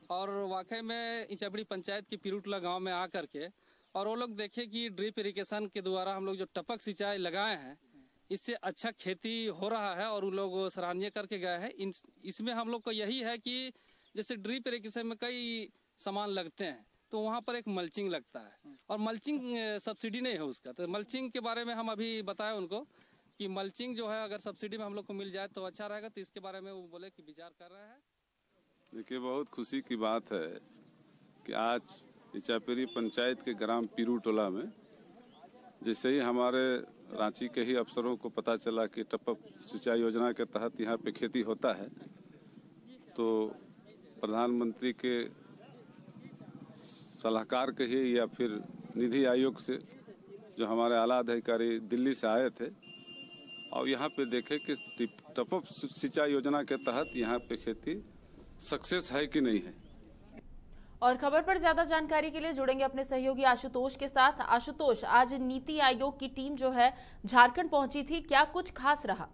और वाकई में ईचापड़ी पंचायत की पिरुटला गांव में आकर के और वो लोग देखे कि ड्रिप इरिगेशन के द्वारा हम लोग जो टपक सिंचाई लगाए हैं इससे अच्छा खेती हो रहा है, और उन लोग सराहनीय करके गए हैं। इसमें हम लोग को यही है कि जैसे ड्रिप इरिगेशन में कई सामान लगते हैं तो वहाँ पर एक मल्चिंग लगता है, और मल्चिंग सब्सिडी नहीं है उसका, तो मल्चिंग के बारे में हम अभी बताए उनको कि मल्चिंग जो है अगर सब्सिडी में हम लोग को मिल जाए तो अच्छा रहेगा, तो इसके बारे में वो बोले कि विचार कर रहे हैं। देखिए, बहुत खुशी की बात है कि आज ईचापीड़ी पंचायत के ग्राम पिरुटोला में जैसे ही हमारे रांची के ही अफसरों को पता चला कि टपक सिंचाई योजना के तहत यहाँ पे खेती होता है, तो प्रधानमंत्री के सलाहकार कहिए या फिर निधि आयोग से जो हमारे आला अधिकारी दिल्ली से आए थे, और यहाँ पे देखे कि टपक सिंचाई योजना के तहत यहाँ पे खेती सक्सेस है कि नहीं है। और खबर पर ज्यादा जानकारी के लिए जुड़ेंगे अपने सहयोगी आशुतोष के साथ। आशुतोष, आज नीति आयोग की टीम जो है झारखंड पहुंची थी, क्या कुछ खास रहा?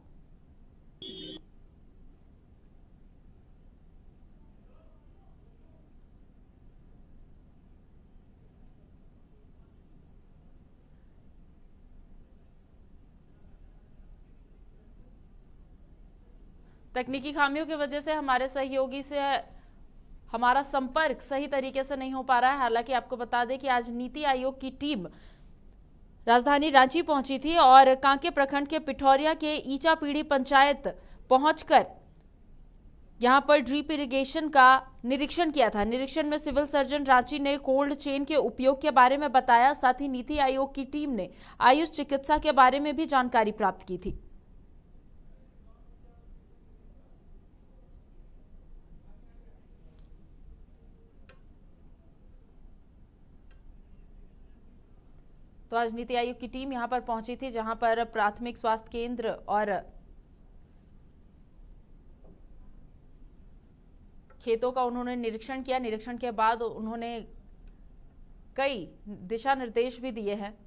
तकनीकी खामियों की वजह से हमारे सहयोगी से हमारा संपर्क सही तरीके से नहीं हो पा रहा है। हालांकि आपको बता दें कि आज नीति आयोग की टीम राजधानी रांची पहुंची थी और कांके प्रखंड के पिठौरिया के ईचापीड़ी पंचायत पहुंचकर यहां पर ड्रिप इरिगेशन का निरीक्षण किया था। निरीक्षण में सिविल सर्जन रांची ने कोल्ड चेन के उपयोग के बारे में बताया। साथ ही नीति आयोग की टीम ने आयुष चिकित्सा के बारे में भी जानकारी प्राप्त की थी। तो आज नीति आयोग की टीम यहां पर पहुंची थी, जहां पर प्राथमिक स्वास्थ्य केंद्र और खेतों का उन्होंने निरीक्षण किया। निरीक्षण के बाद उन्होंने कई दिशा निर्देश भी दिए हैं।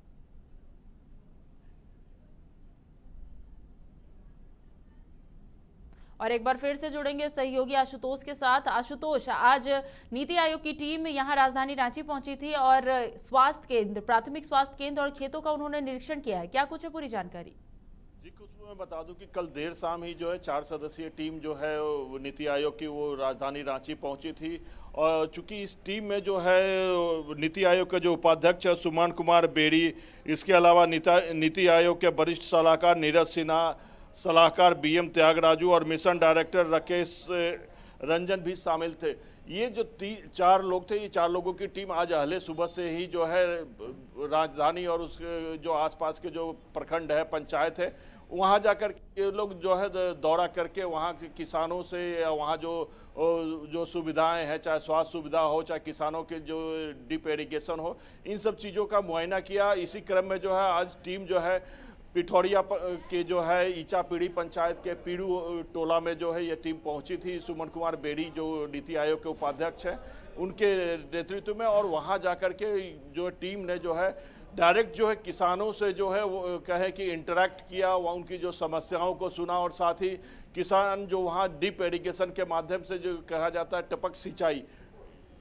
और एक बार फिर से जुड़ेंगे सहयोगी आशुतोष के साथ। आशुतोष, आज नीति आयोग की टीम यहां राजधानी रांची पहुंची थी और स्वास्थ्य केंद्र, प्राथमिक स्वास्थ्य केंद्र और खेतों का उन्होंने निरीक्षण किया है, क्या कुछ है पूरी जानकारी? जी, कुछ मैं बता दूं कि कल देर शाम ही जो है 4 सदस्यीय टीम जो है नीति आयोग की वो राजधानी रांची पहुंची थी। और चूंकि इस टीम में जो है नीति आयोग के जो उपाध्यक्ष है सुमन कुमार बेरी, इसके अलावा नीति आयोग के वरिष्ठ सलाहकार नीरज सिन्हा, सलाहकार BM त्यागराजू और मिशन डायरेक्टर रंजन भी शामिल थे। ये जो 4 लोग थे, ये 4 लोगों की टीम आज अहले सुबह से ही जो है राजधानी और उसके जो आसपास के जो प्रखंड है, पंचायत है, वहाँ जाकर ये लोग जो है दौरा करके वहाँ के किसानों से या वहाँ जो सुविधाएं हैं, चाहे स्वास्थ्य सुविधा हो, चाहे किसानों के जो डिप इरिगेशन हो, इन सब चीज़ों का मुआयना किया। इसी क्रम में जो है आज टीम जो है पिठौरिया के जो है ईचापीड़ी पंचायत के पीड़ू टोला में जो है ये टीम पहुंची थी। सुमन कुमार बेड़ी जो नीति आयोग के उपाध्यक्ष हैं, उनके नेतृत्व में, और वहां जाकर के जो टीम ने जो है डायरेक्ट जो है किसानों से जो है वो कहे कि इंटरेक्ट किया, वह उनकी जो समस्याओं को सुना, और साथ ही किसान जो वहाँ डिप इरिगेशन के माध्यम से जो कहा जाता है टपक सिंचाई,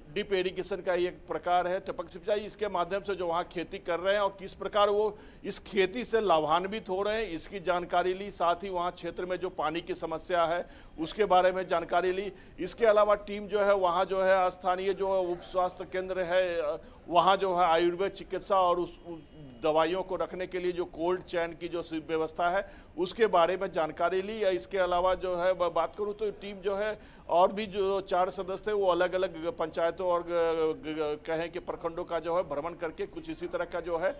डिप इरिगेशन का एक प्रकार है टपक सिंचाई, इसके माध्यम से जो वहाँ खेती कर रहे हैं और किस प्रकार वो इस खेती से लाभान्वित हो रहे हैं, इसकी जानकारी ली। साथ ही वहाँ क्षेत्र में जो पानी की समस्या है उसके बारे में जानकारी ली। इसके अलावा टीम जो है वहाँ जो है स्थानीय जो उप स्वास्थ्य केंद्र है, वहाँ जो है आयुर्वेद चिकित्सा और उस दवाइयों को रखने के लिए जो कोल्ड चैन की जो व्यवस्था है उसके बारे में जानकारी ली। इसके अलावा जो है बात करूँ तो टीम जो है और भी जो 4 सदस्य थे वो अलग अलग पंचायतों और कहें कि प्रखंडों का जो है भ्रमण करके कुछ इसी तरह का जो है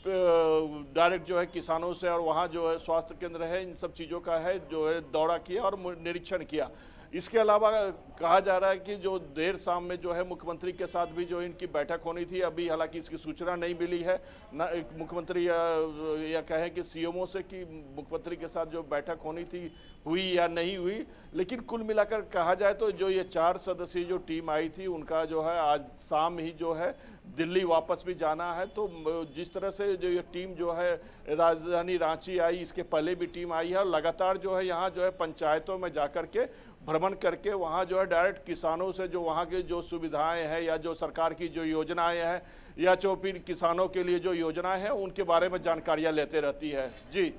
डायरेक्ट जो है किसानों से और वहाँ जो है स्वास्थ्य केंद्र है, इन सब चीज़ों का है जो है दौरा किया और निरीक्षण किया। इसके अलावा कहा जा रहा है कि जो देर शाम में जो है मुख्यमंत्री के साथ भी जो इनकी बैठक होनी थी, अभी हालांकि इसकी सूचना नहीं मिली है ना मुख्यमंत्री या कहें कि सीएमओ से कि मुख्यमंत्री के साथ जो बैठक होनी थी हुई या नहीं हुई, लेकिन कुल मिलाकर कहा जाए तो जो ये 4 सदस्यीय जो टीम आई थी उनका जो है आज शाम ही जो है दिल्ली वापस भी जाना है। तो जिस तरह से जो ये टीम जो है राजधानी रांची आई, इसके पहले भी टीम आई है और लगातार जो है यहाँ जो है पंचायतों में जाकर के भ्रमण करके वहाँ जो है डायरेक्ट किसानों से जो वहाँ के जो सुविधाएं हैं या जो सरकार की जो योजनाएं हैं या जो फिर किसानों के लिए जो योजनाएं हैं उनके बारे में जानकारियाँ लेते रहती है। जी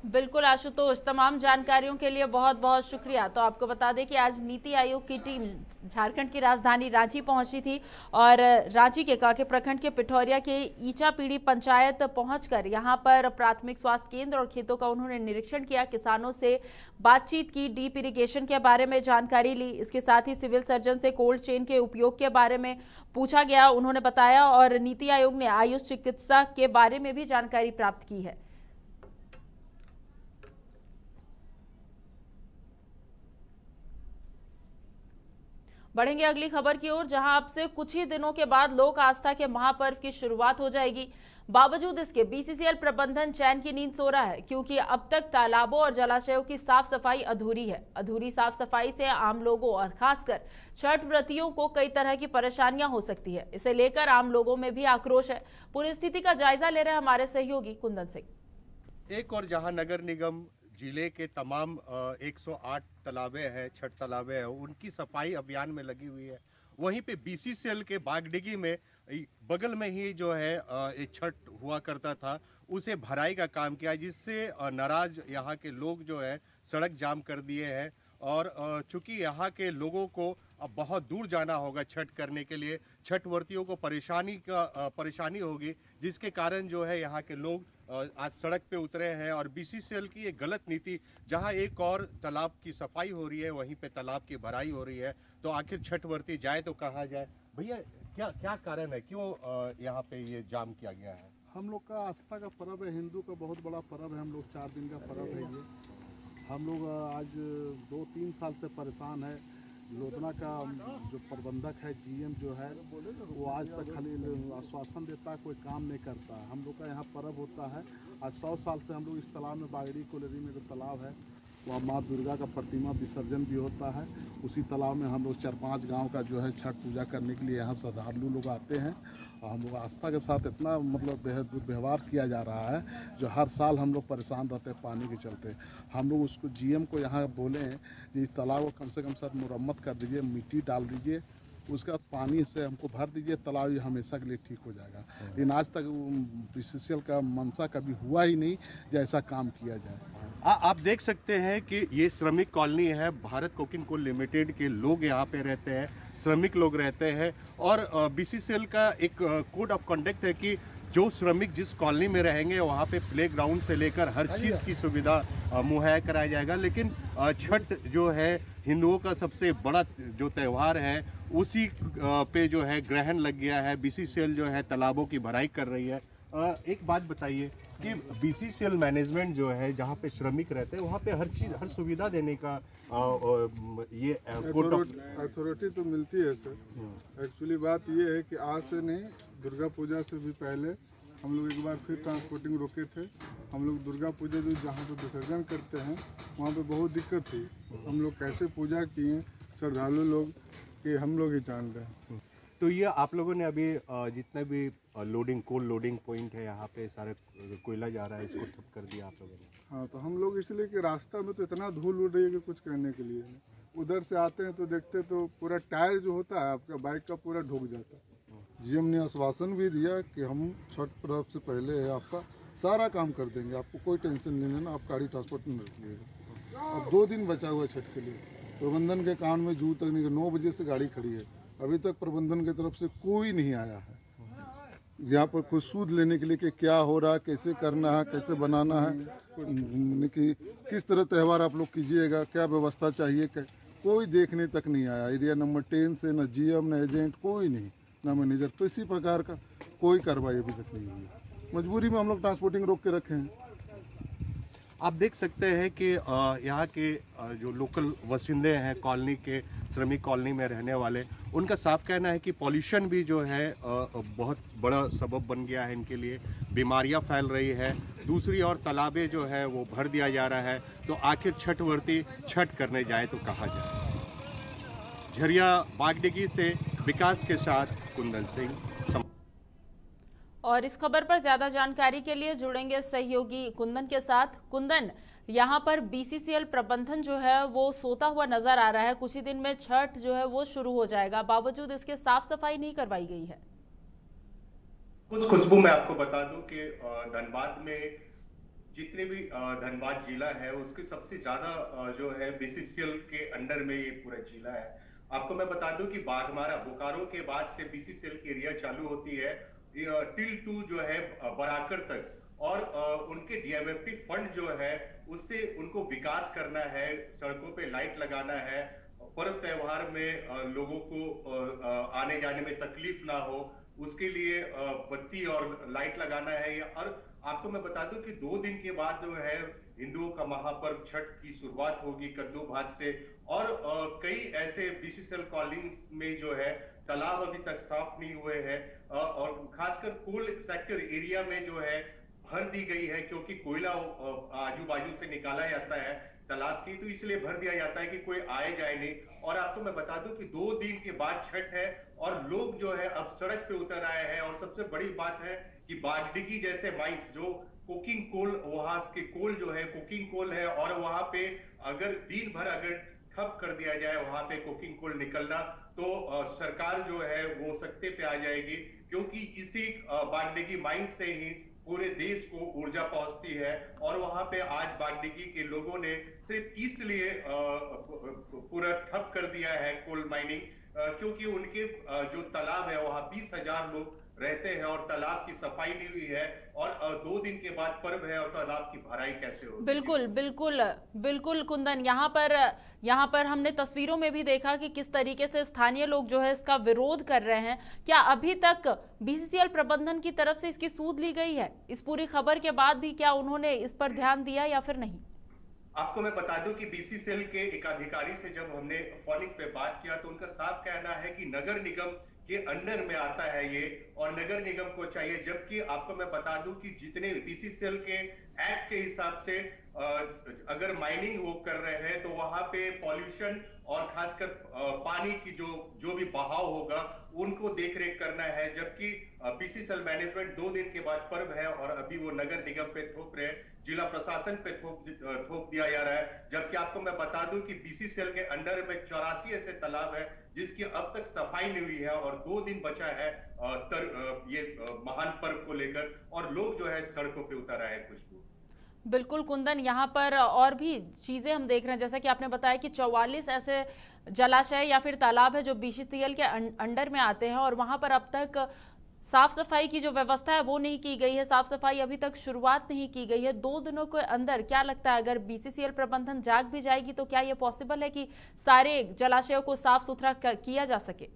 बिल्कुल आशुतोष, तमाम जानकारियों के लिए बहुत बहुत शुक्रिया। तो आपको बता दें कि आज नीति आयोग की टीम झारखंड की राजधानी रांची पहुंची थी और रांची के काके प्रखंड के पिठौरिया के ईचापीड़ी पंचायत पहुंचकर यहां पर प्राथमिक स्वास्थ्य केंद्र और खेतों का उन्होंने निरीक्षण किया, किसानों से बातचीत की, डीप इरिगेशन के बारे में जानकारी ली। इसके साथ ही सिविल सर्जन से कोल्ड चेन के उपयोग के बारे में पूछा गया, उन्होंने बताया, और नीति आयोग ने आयुष चिकित्सा के बारे में भी जानकारी प्राप्त की है। बढ़ेंगे अगली खबर की ओर, जहां अब से कुछ ही दिनों के बाद लोक आस्था के महापर्व की शुरुआत हो जाएगी। बावजूद इसके बीसीसीएल प्रबंधन चैन की नींद सो रहा है, क्योंकि अब तक तालाबों और जलाशयों की साफ सफाई अधूरी है। अधूरी साफ सफाई से आम लोगों और खासकर छठ व्रतियों को कई तरह की परेशानियां हो सकती है। इसे लेकर आम लोगों में भी आक्रोश है। पूरी स्थिति का जायजा ले रहे हमारे सहयोगी कुंदन सिंह। एक और जहां नगर निगम जिले के तमाम 108 तालाबे हैं, छठ तालाबे हैं, उनकी सफाई अभियान में लगी हुई है, वहीं पे बीसीसीएल के बागडिगी में बगल में ही जो है एक छठ हुआ करता था, उसे भराई का काम किया, जिससे नाराज यहाँ के लोग जो है सड़क जाम कर दिए हैं। और चूंकि यहाँ के लोगों को अब बहुत दूर जाना होगा छठ करने के लिए, छठ व्रतियों को परेशानी होगी, जिसके कारण जो है यहाँ के लोग आज सड़क पे उतरे हैं। और बीसीसीएल की एक गलत नीति, जहाँ एक और तालाब की सफाई हो रही है वहीं पे तालाब की भराई हो रही है, तो आखिर छठ व्रती जाए तो कहाँ जाए। भैया क्या कारण है, क्यों यहाँ पे ये जाम किया गया है? हम लोग का आस्था का पर्व है, हिंदू का बहुत बड़ा पर्व है, हम लोग 4 दिन का पर्व है ये। हम लोग आज 2-3 साल से परेशान है। योजना का जो प्रबंधक है, जीएम जो है, वो आज तक खाली आश्वासन देता है, कोई काम नहीं करता। हम लोग का यहाँ पर्व होता है, आज 100 साल से हम लोग इस तालाब में, बागड़ी कोलेरी में जो तालाब है, वहाँ माँ दुर्गा का प्रतिमा विसर्जन भी होता है। उसी तालाब में हम लोग 4-5 गांव का जो है छठ पूजा करने के लिए यहाँ श्रद्धालु लोग आते हैं। और हम लोग आस्था के साथ इतना मतलब बेहद दुर्व्यवहार किया जा रहा है, जो हर साल हम लोग परेशान रहते हैं पानी के चलते। हम लोग उसको जीएम को यहाँ बोले हैं कि इस तालाब को कम से कम सर मुरम्मत कर दीजिए, मिट्टी डाल दीजिए, उसका पानी से हमको भर दीजिए, तालाब हमेशा के लिए ठीक हो जाएगा। लेकिन आज तक बीसीसीएल का मंशा कभी हुआ ही नहीं जैसा काम किया जाए। आप देख सकते हैं कि ये श्रमिक कॉलोनी है, भारत कोकिंग कोल लिमिटेड के लोग यहाँ पे रहते हैं, श्रमिक लोग रहते हैं। और बीसीसीएल का एक कोड ऑफ कंडक्ट है कि जो श्रमिक जिस कॉलोनी में रहेंगे वहाँ पे प्लेग्राउंड से लेकर हर चीज़ की सुविधा मुहैया कराया जाएगा। लेकिन छठ जो है हिंदुओं का सबसे बड़ा जो त्यौहार है उसी पे जो है ग्रहण लग गया है। बीसीसीएल जो है तालाबों की भराई कर रही है। एक बात बताइए कि बीसीसीएल मैनेजमेंट जो है जहाँ पे श्रमिक रहते हैं वहाँ पे हर चीज़ हर सुविधा देने का ये अथॉरिटी तो मिलती है सर। एक्चुअली बात ये है कि आज से नहीं, दुर्गा पूजा से भी पहले हम लोग एक बार फिर ट्रांसपोर्टिंग रोके थे। हम लोग दुर्गा पूजा जो जहाँ पे विसर्जन करते हैं वहाँ पे बहुत दिक्कत थी। हम लोग कैसे पूजा किए श्रद्धालु लोग कि हम लोग ही जान रहे हैं। तो ये आप लोगों ने अभी जितने भी कोल लोडिंग पॉइंट है यहाँ पे सारे कोयला जा रहा है, इसको ठप कर दिया आप लोगों ने? हाँ, तो हम लोग इसलिए कि रास्ता में तो इतना धूल उड़ रही है कि कुछ कहने के लिए नहीं। उधर से आते हैं तो देखते तो पूरा टायर जो होता है आपका बाइक का पूरा ढुक जाता है। जीएम ने आश्वासन भी दिया कि हम छठ पर्व से पहले है आपका सारा काम कर देंगे, आपको कोई टेंशन नहीं लेना, आप गाड़ी ट्रांसपोर्ट में रखिएगा। अब 2 दिन बचा हुआ है छठ के लिए। प्रबंधन के कान में जू तक नहीं, 9 बजे से गाड़ी खड़ी है, अभी तक प्रबंधन की तरफ से कोई नहीं आया है यहाँ पर कुछ सूद लेने के लिए कि क्या हो रहा है, कैसे करना है, कैसे बनाना है, कि किस तरह त्यौहार आप लोग कीजिएगा, क्या व्यवस्था चाहिए, कोई देखने तक नहीं आया। एरिया नंबर 10 से न जीएम न एजेंट कोई नहीं, ना मैनेजर, तो इसी प्रकार का कोई कार्रवाई अभी तक नहीं हुई है। मजबूरी में हम लोग ट्रांसपोर्टिंग रोक के रखे हैं। आप देख सकते हैं कि यहाँ के जो लोकल वसिंदे हैं कॉलोनी के, श्रमिक कॉलोनी में रहने वाले, उनका साफ कहना है कि पॉल्यूशन भी जो है बहुत बड़ा सबब बन गया है इनके लिए। बीमारियाँ फैल रही है, दूसरी ओर तालाबे जो है वो भर दिया जा रहा है। तो आखिर छठ व्रती छठ करने जाए तो कहाँ जाए। झरिया बागडिगी से विकास के साथ कुंदन सिंह। और इस खबर पर ज्यादा जानकारी के लिए जुड़ेंगे सहयोगी कुंदन के साथ। कुंदन, यहाँ पर बीसीसीएल प्रबंधन जो है वो सोता हुआ नजर आ रहा है। कुछ ही दिन में छठ जो है वो शुरू हो जाएगा, बावजूद इसके साफ सफाई नहीं करवाई गई है। कुछ खुशबू मैं आपको बता दूं कि धनबाद में जितने भी धनबाद जिला है उसकी सबसे ज्यादा जो है बीसीसीएल के अंडर में ये पूरा जिला है। आपको मैं बता दूं कि बाघमारा बोकारो के बाद से बीसीसीएल की एरिया चालू होती है टिल 2 जो है बराकर तक, और उनके डीएमएफटी फंड जो है उससे उनको विकास करना है, सड़कों पे लाइट लगाना है, पर्व त्योहार में लोगों को आने जाने में तकलीफ ना हो, उसके लिए बत्ती और लाइट लगाना है। और आपको मैं बता दूं कि 2 दिन के बाद जो है हिंदुओं का महापर्व छठ की शुरुआत होगी कद्दू भात से। और कई ऐसे बीसीसीएल कॉलोनीज में जो है तालाब अभी तक साफ नहीं हुए हैं, और खासकर कोल सेक्टर एरिया में जो है भर दी गई है, क्योंकि कोयला आजू बाजू से निकाला जाता है तालाब की, तो इसलिए भर दिया जाता है कि कोई आए जाए नहीं। और आपको मैं बता दूं कि 2 दिन के बाद छठ है और लोग जो है अब सड़क पे उतर आए हैं। और सबसे बड़ी बात है कि बागडिगी जैसे माइंस जो कुकिंग कोल, वहां के कोल जो है कुकिंग कोल है, और वहां पे अगर दिन भर अगर ठप कर दिया जाए वहां पे कुकिंग कोल निकलना, तो सरकार जो है वो सत्ते पे आ जाएगी, क्योंकि इसी बागडिगी माइन से ही पूरे देश को ऊर्जा पहुंचती है। और वहां पे आज बागडिगी के लोगों ने सिर्फ इसलिए पूरा ठप कर दिया है कोल माइनिंग, क्योंकि उनके जो तालाब है वहां 20,000 लोग रहते हैं और तालाब की सफाई नहीं हुई है। और 2 दिन के बाद पर्व है और तालाब की भराई कैसे होगी। बिल्कुल बिल्कुल बिल्कुल कुंदन, यहाँ पर हमने तस्वीरों में भी देखा कि किस तरीके से स्थानीय लोग जो है इसका विरोध कर रहे हैं। क्या अभी तक बीसीसीएल प्रबंधन की तरफ से इसकी सूद ली गई है? इस पूरी खबर के बाद भी क्या उन्होंने इस पर ध्यान दिया या फिर नहीं? आपको मैं बता दूं कि बीसीसीएल के एक अधिकारी से जब हमने फोनिक पे बात किया तो उनका साफ कहना है कि नगर निगम के अंडर में आता है ये, और नगर निगम को चाहिए। जबकि आपको मैं बता दूं कि जितने बीसीसीएल के एक्ट के हिसाब से अगर माइनिंग वो कर रहे हैं तो वहां पे पॉल्यूशन और खासकर पानी की जो भी बहाव होगा उनको देखरेख करना है। जबकि बीसीसीएल मैनेजमेंट 2 दिन के बाद पर्व है और अभी वो नगर निगम पे थोप रहे हैं, जिला प्रशासन पे थोप दिया जा रहा है। जबकि आपको मैं बता दूं कि बीसीसीएल के अंडर में 84 ऐसे तालाब है जिसकी अब तक सफाई नहीं हुई है, और 2 दिन बचा है ये महान पर्व को लेकर, और लोग जो है सड़कों पे उतर आए हैं। खुशबू बिल्कुल कुंदन, यहाँ पर और भी चीजें हम देख रहे हैं, जैसा कि आपने बताया कि 44 ऐसे जलाशय या फिर तालाब है जो बीसीसीएल के अंडर में आते हैं, और वहां पर अब तक साफ सफाई की जो व्यवस्था है वो नहीं की गई है, साफ सफाई अभी तक शुरुआत नहीं की गई है। 2 दिनों के अंदर क्या लगता है, अगर बीसीसीएल प्रबंधन जाग भी जाएगी तो क्या ये पॉसिबल है कि सारे जलाशयों को साफ सुथरा किया जा सके?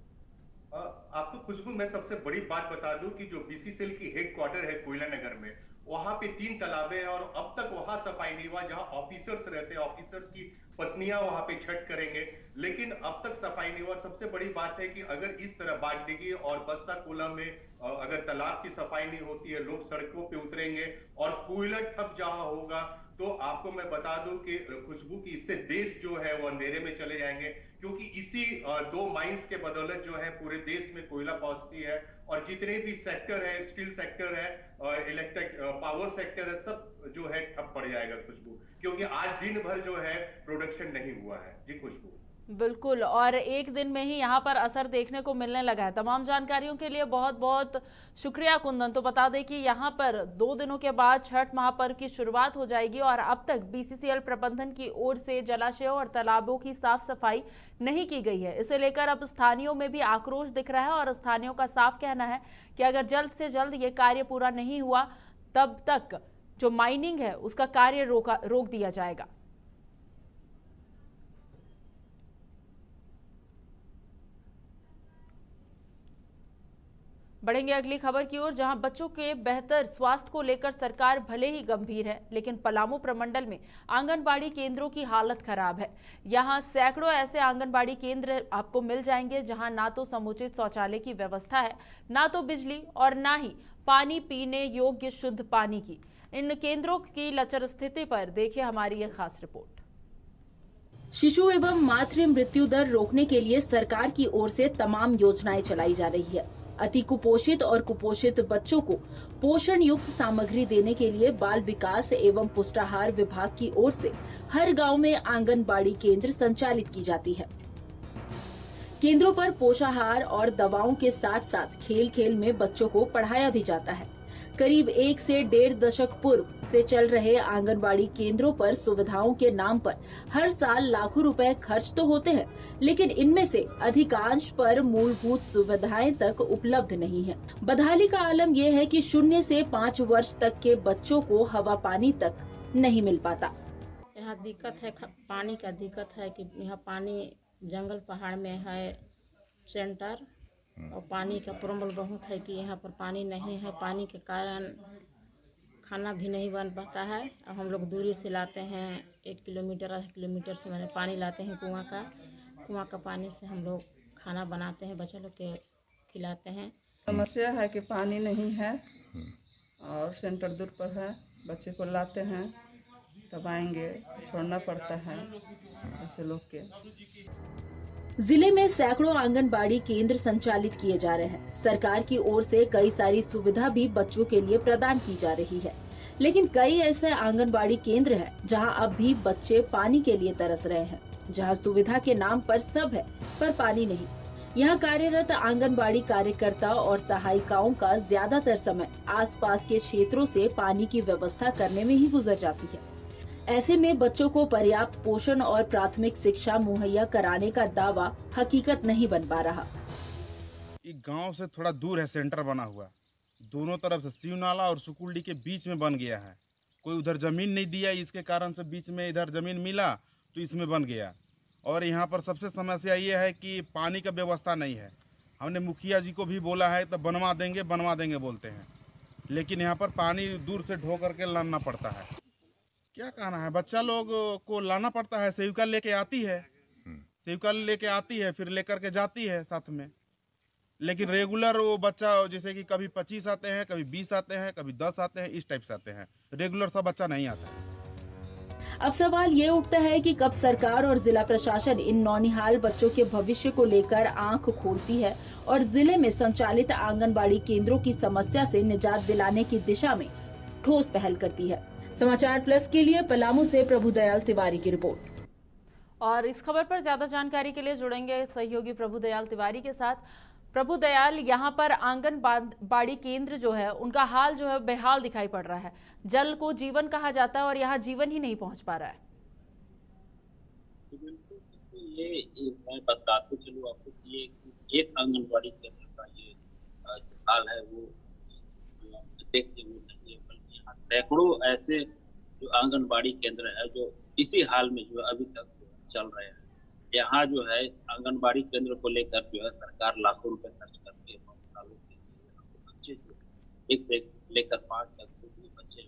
आपको खुशबू मैं सबसे बड़ी बात बता दूं कि जो बीसीसीएल की हेडक्वार्टर है कोयला नगर में, वहां पे 3 तालाबे हैं और अब तक वहां सफाई नहीं हुआ। जहां ऑफिसर्स रहते हैं, ऑफिसर्स की पत्नियां वहां पे छठ करेंगे, लेकिन अब तक सफाई नहीं हुआ। सबसे बड़ी बात है कि अगर इस तरह बागडिगी और बस्ता कोला में अगर तालाब की सफाई नहीं होती है, लोग सड़कों पे उतरेंगे और कोयला ठप जहां होगा, तो आपको मैं बता दूं कि खुशबू की इससे देश जो है वो अंधेरे में चले जाएंगे, क्योंकि इसी 2 माइंस के बदौलत जो है पूरे देश में कोयला पहुंचती है और जितने भी सेक्टर है, स्टील सेक्टर है, इलेक्ट्रिक पावर सेक्टर है, सब जो है ठप पड़ जाएगा खुशबू, क्योंकि आज दिन भर जो है प्रोडक्शन नहीं हुआ है। जी खुशबू। बिल्कुल, और एक दिन में ही यहाँ पर असर देखने को मिलने लगा है। तमाम जानकारियों के लिए बहुत बहुत शुक्रिया कुंदन। तो बता दें कि यहाँ पर 2 दिनों के बाद छठ महापर्व की शुरुआत हो जाएगी और अब तक बीसीसीएल प्रबंधन की ओर से जलाशयों और तालाबों की साफ सफाई नहीं की गई है। इसे लेकर अब स्थानीयों में भी आक्रोश दिख रहा है और स्थानीयों का साफ कहना है कि अगर जल्द से जल्द ये कार्य पूरा नहीं हुआ तब तक जो माइनिंग है उसका कार्य रोक दिया जाएगा। बढ़ेंगे अगली खबर की ओर, जहां बच्चों के बेहतर स्वास्थ्य को लेकर सरकार भले ही गंभीर है, लेकिन पलामू प्रमंडल में आंगनबाड़ी केंद्रों की हालत खराब है। यहां सैकड़ों ऐसे आंगनबाड़ी केंद्र आपको मिल जाएंगे जहां ना तो समुचित शौचालय की व्यवस्था है, ना तो बिजली और ना ही पानी पीने योग्य शुद्ध पानी की। इन केंद्रों की लचर स्थिति पर देखिए हमारी ये खास रिपोर्ट। शिशु एवं मातृ मृत्यु दर रोकने के लिए सरकार की ओर से तमाम योजनाएं चलाई जा रही है। अति कुपोषित और कुपोषित बच्चों को पोषण युक्त सामग्री देने के लिए बाल विकास एवं पुष्टाहार विभाग की ओर से हर गांव में आंगनबाड़ी केंद्र संचालित की जाती है। केंद्रों पर पोषाहार और दवाओं के साथ साथ खेल खेल में बच्चों को पढ़ाया भी जाता है। करीब 1 से 1.5 दशक पूर्व से चल रहे आंगनबाड़ी केंद्रों पर सुविधाओं के नाम पर हर साल लाखों रुपए खर्च तो होते हैं, लेकिन इनमें से अधिकांश पर मूलभूत सुविधाएं तक उपलब्ध नहीं है। बदहाली का आलम यह है कि 0 से 5 वर्ष तक के बच्चों को हवा पानी तक नहीं मिल पाता। यहाँ दिक्कत है, पानी का दिक्कत है कि यहाँ पानी जंगल पहाड़ में है सेंटर, और पानी का प्रॉब्लम बहुत है कि यहाँ पर पानी नहीं है। पानी के कारण खाना भी नहीं बन पाता है और हम लोग दूरी से लाते हैं, 1 किलोमीटर 1.5 किलोमीटर से मैंने पानी लाते हैं कुआं का पानी से हम लोग खाना बनाते हैं, बच्चे लोग के खिलाते हैं। समस्या है कि पानी नहीं है और सेंटर दूर पर है, बच्चे को लाते हैं तब आएंगे, छोड़ना पड़ता है बच्चे लोग के। जिले में सैकड़ों आंगनबाड़ी केंद्र संचालित किए जा रहे हैं। सरकार की ओर से कई सारी सुविधा भी बच्चों के लिए प्रदान की जा रही है, लेकिन कई ऐसे आंगनबाड़ी केंद्र हैं जहां अब भी बच्चे पानी के लिए तरस रहे हैं, जहां सुविधा के नाम पर सब है पर पानी नहीं। यहाँ कार्यरत आंगनबाड़ी कार्यकर्ता और सहायिकाओं का ज्यादातर समय आसपास के क्षेत्रों से पानी की व्यवस्था करने में ही गुजर जाती है। ऐसे में बच्चों को पर्याप्त पोषण और प्राथमिक शिक्षा मुहैया कराने का दावा हकीकत नहीं बन पा रहा। गांव से थोड़ा दूर है सेंटर बना हुआ, दोनों तरफ से शिव नाला और सुकुल्डी के बीच में बन गया है। कोई उधर जमीन नहीं दिया, इसके कारण से बीच में इधर जमीन मिला तो इसमें बन गया। और यहाँ पर सबसे समस्या ये है कि पानी का व्यवस्था नहीं है। हमने मुखिया जी को भी बोला है तो बनवा देंगे बोलते हैं, लेकिन यहाँ पर पानी दूर से ढो करके लाना पड़ता है। क्या कहना है, बच्चा लोग को लाना पड़ता है, सेविका लेके आती है, फिर लेकर के जाती है साथ में, लेकिन रेगुलर वो बच्चा जैसे कि कभी 25 आते हैं, कभी 20 आते हैं, कभी 10 आते हैं, इस टाइप से आते हैं। रेगुलर सब बच्चा नहीं आता है। अब सवाल ये उठता है कि कब सरकार और जिला प्रशासन इन नौनिहाल बच्चों के भविष्य को लेकर आंख खोलती है और जिले में संचालित आंगनबाड़ी केंद्रों की समस्या से निजात दिलाने की दिशा में ठोस पहल करती है। समाचार प्लस के लिए पलामू से प्रभुदयाल तिवारी की रिपोर्ट। और इस खबर पर ज्यादा जानकारी के लिए जुड़ेंगे सहयोगी प्रभुदयाल तिवारी के साथ। प्रभुदयाल, यहाँ पर आंगनबाड़ी केंद्र जो है उनका हाल जो है बेहाल दिखाई पड़ रहा है। जल को जीवन कहा जाता है और यहाँ जीवन ही नहीं पहुँच पा रहा है। ये मैं बताते चलूँ आपको कि ये एक आंगनबाड़ी केंद्र का ये हाल है वो देखते हुए नहीं है, बल्कि यहाँ सैकड़ों ऐसे जो आंगनबाड़ी केंद्र है जो इसी हाल में जो है अभी तक चल रहे हैं। यहाँ जो है इस आंगनबाड़ी केंद्र को लेकर जो है सरकार लाखों रुपए खर्च करके बच्चे जो एक से लेकर 5 तक जो बच्चे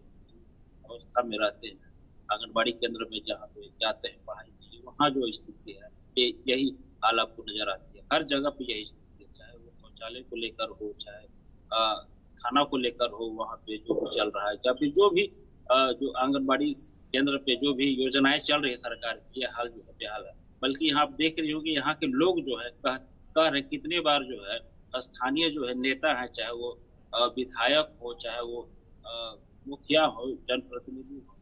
अवस्था में रहते हैं आंगनबाड़ी केंद्र में जहाँ पे जाते हैं पढ़ाई के लिए, वहाँ जो स्थिति है ये यही हाल आपको नजर आती है। हर जगह पे यही स्थिति है, चाहे वो शौचालय को लेकर हो, चाहे खाना को लेकर हो, वहाँ पे जो भी चल रहा है, या फिर जो भी जो आंगनबाड़ी केंद्र पे जो भी योजनाएं चल रही है सरकार की, ये हाल जो है बेहाल है। बल्कि यहाँ आप देख रही हो कि यहाँ के लोग जो है कह रहे कितने बार जो है स्थानीय जो है नेता है, चाहे वो विधायक हो, चाहे वो मुखिया हो, जनप्रतिनिधि हो,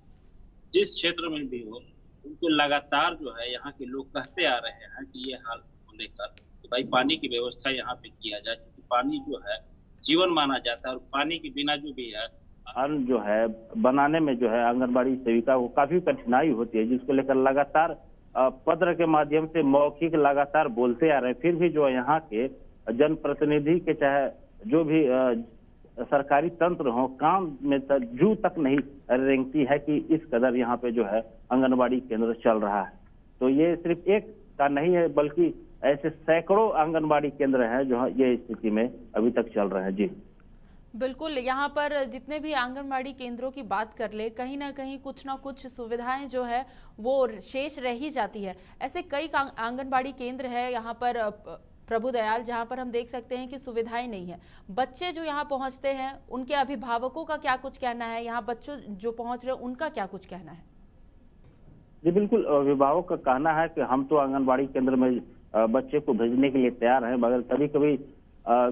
जिस क्षेत्र में भी हो, उनको लगातार जो है यहाँ के लोग कहते आ रहे हैं कि ये हाल को लेकर कि भाई पानी की व्यवस्था यहाँ पे किया जाए, क्योंकि पानी जो है जीवन माना जाता है और पानी के बिना जो भी है अन्न जो है बनाने में जो है आंगनबाड़ी सेविका को काफी कठिनाई होती है, जिसको लेकर लगातार पत्र के माध्यम से मौखिक लगातार बोलते आ रहे हैं। फिर भी जो यहाँ के जनप्रतिनिधि के चाहे जो भी सरकारी तंत्र हो, काम में जू तक नहीं रेंगती है कि इस कदर यहाँ पे जो है आंगनबाड़ी केंद्र चल रहा है। तो ये सिर्फ एक का नहीं है, बल्कि ऐसे सैकड़ों आंगनबाड़ी केंद्र हैं जो ये स्थिति में अभी तक चल रहे हैं। जी बिल्कुल, यहाँ पर जितने भी आंगनबाड़ी केंद्रों की बात कर ले, कहीं ना कहीं कुछ ना कुछ सुविधाएं जो है वो शेष रह ही जाती है। ऐसे कई आंगनबाड़ी केंद्र है यहाँ पर प्रभु दयाल, जहाँ पर हम देख सकते हैं कि सुविधाएं नहीं है। बच्चे जो यहाँ पहुँचते हैं उनके अभिभावकों का क्या कुछ कहना है, यहाँ बच्चों जो पहुँच रहे हैं उनका क्या कुछ कहना है? जी बिल्कुल, अभिभावक का कहना है कि हम तो आंगनबाड़ी केंद्र में बच्चे को भेजने के लिए तैयार हैं, मगर कभी कभी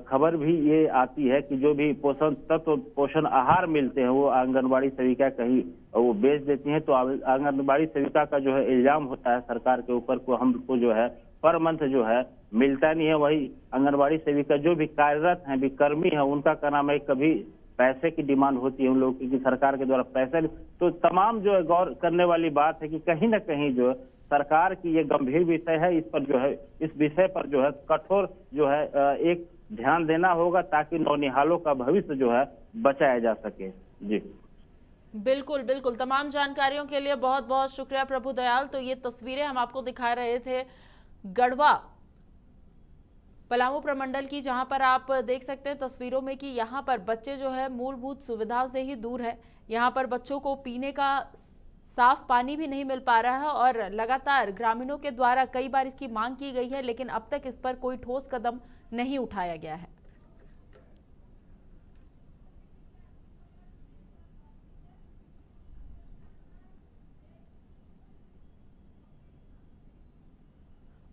खबर भी ये आती है कि जो भी पोषण तत्व पोषण आहार मिलते हैं वो आंगनबाड़ी सेविका कहीं वो बेच देती हैं। तो आंगनबाड़ी सेविका का जो है इल्जाम होता है सरकार के ऊपर को हमको जो है पर मंथ जो है मिलता नहीं है। वही आंगनबाड़ी सेविका जो भी कार्यरत हैं, भी कर्मी है, उनका क्या नाम है कभी पैसे की डिमांड होती है उन लोगों की सरकार के द्वारा पैसे। तो तमाम जो है गौर करने वाली बात है कि कहीं ना कहीं जो सरकार की ये गंभीर विषय है, इस पर जो है इस विषय पर जो है कठोर जो है एक ध्यान देना होगा ताकि नौनिहालों का भविष्य जो है बचाया जा सके। जी बिल्कुल बिल्कुल, तमाम जानकारियों के लिए बहुत बहुत शुक्रिया प्रभु दयाल। तो ये तस्वीरें हम आपको दिखा रहे थे गढ़वा पलामू प्रमंडल की, जहां पर आप देख सकते हैं तस्वीरों में कि यहां पर बच्चे जो है मूलभूत सुविधाओं से ही दूर है। यहां पर बच्चों को पीने का साफ पानी भी नहीं मिल पा रहा है और लगातार ग्रामीणों के द्वारा कई बार इसकी मांग की गई है, लेकिन अब तक इस पर कोई ठोस कदम नहीं उठाया गया है।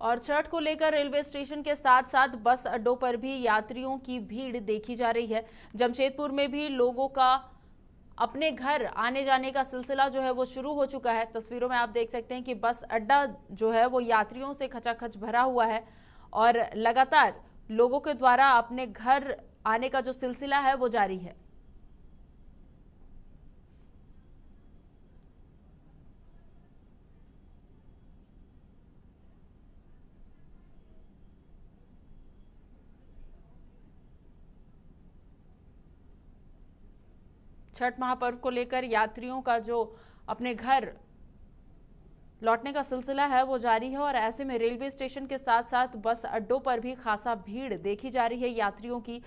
और छठ को लेकर रेलवे स्टेशन के साथ साथ बस अड्डों पर भी यात्रियों की भीड़ देखी जा रही है। जमशेदपुर में भी लोगों का अपने घर आने जाने का सिलसिला जो है वो शुरू हो चुका है। तस्वीरों में आप देख सकते हैं कि बस अड्डा जो है वो यात्रियों से खचाखच भरा हुआ है और लगातार लोगों के द्वारा अपने घर आने का जो सिलसिला है वो जारी है। छठ महापर्व को लेकर यात्रियों का जो अपने घर लौटने का सिलसिला है वो जारी है और ऐसे में रेलवे स्टेशन के साथ साथ बस अड्डों पर भी खासा भीड़ देखी जा रही है यात्रियों की।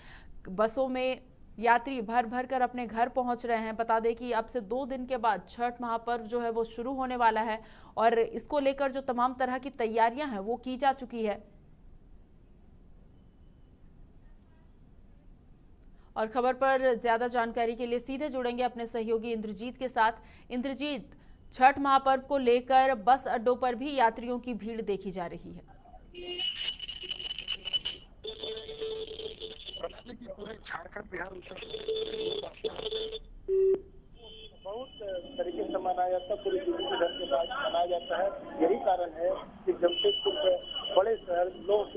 बसों में यात्री भर भर कर अपने घर पहुंच रहे हैं। बता दें कि अब से 2 दिन के बाद छठ महापर्व जो है वो शुरू होने वाला है और इसको लेकर जो तमाम तरह की तैयारियां हैं वो की जा चुकी है। और खबर पर ज्यादा जानकारी के लिए सीधे जुड़ेंगे अपने सहयोगी इंद्रजीत के साथ। इंद्रजीत, छठ महापर्व को लेकर बस अड्डों पर भी यात्रियों की भीड़ देखी जा रही है। पूरे झारखंड बिहार उत्तर बहुत तरीके से मनाया जाता है, पूरी दिल्ली के घर के बाद मनाया जाता है। यही कारण है कि जमशेदपुर में बड़े शहर लोग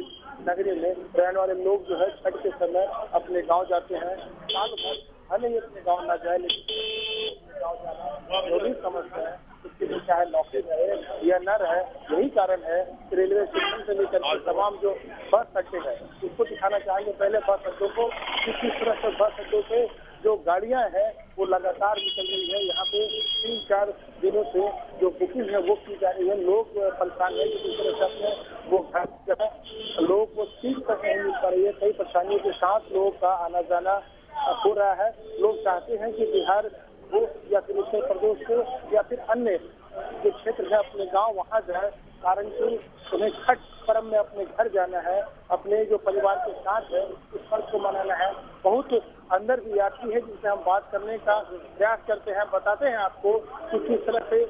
नगरी में रहने वाले लोग जो है छठ के समय अपने गांव जाते हैं। साल भर भले ही अपने गांव ना जाए, लेकिन गांव जाना जरूरी समझता है। उसके लिए चाहे नौकरी रहे या न रहे, यही कारण है कि रेलवे स्टेशन से लेकर के तमाम जो बस अड्डे हैं उसको दिखाना चाहेंगे पहले बस अड्डों को, किस तरह से बस अड्डों पे जो गाड़ियां हैं वो लगातार निकल रही है। यहाँ पे 3-4 दिनों से जो बुकिंग है वो की जा रही है। लोग परेशान है कि दूसरे अपने वो घर जो है लोग वो सीट तक नहीं मिल पा रही है। कई परेशानियों के साथ लोगों का आना जाना हो रहा है। लोग चाहते हैं कि बिहार हो या फिर उत्तर प्रदेश हो या फिर अन्य जो क्षेत्र है अपने गाँव वहाँ जाए, कारण कि उन्हें छठ पर्व में अपने घर जाना है, अपने जो परिवार के साथ है उस पर्व को मनाना है। बहुत अंदर भी यात्री है जिनसे हम बात करने का प्रयास करते हैं, बताते हैं आपको कि किस तरह से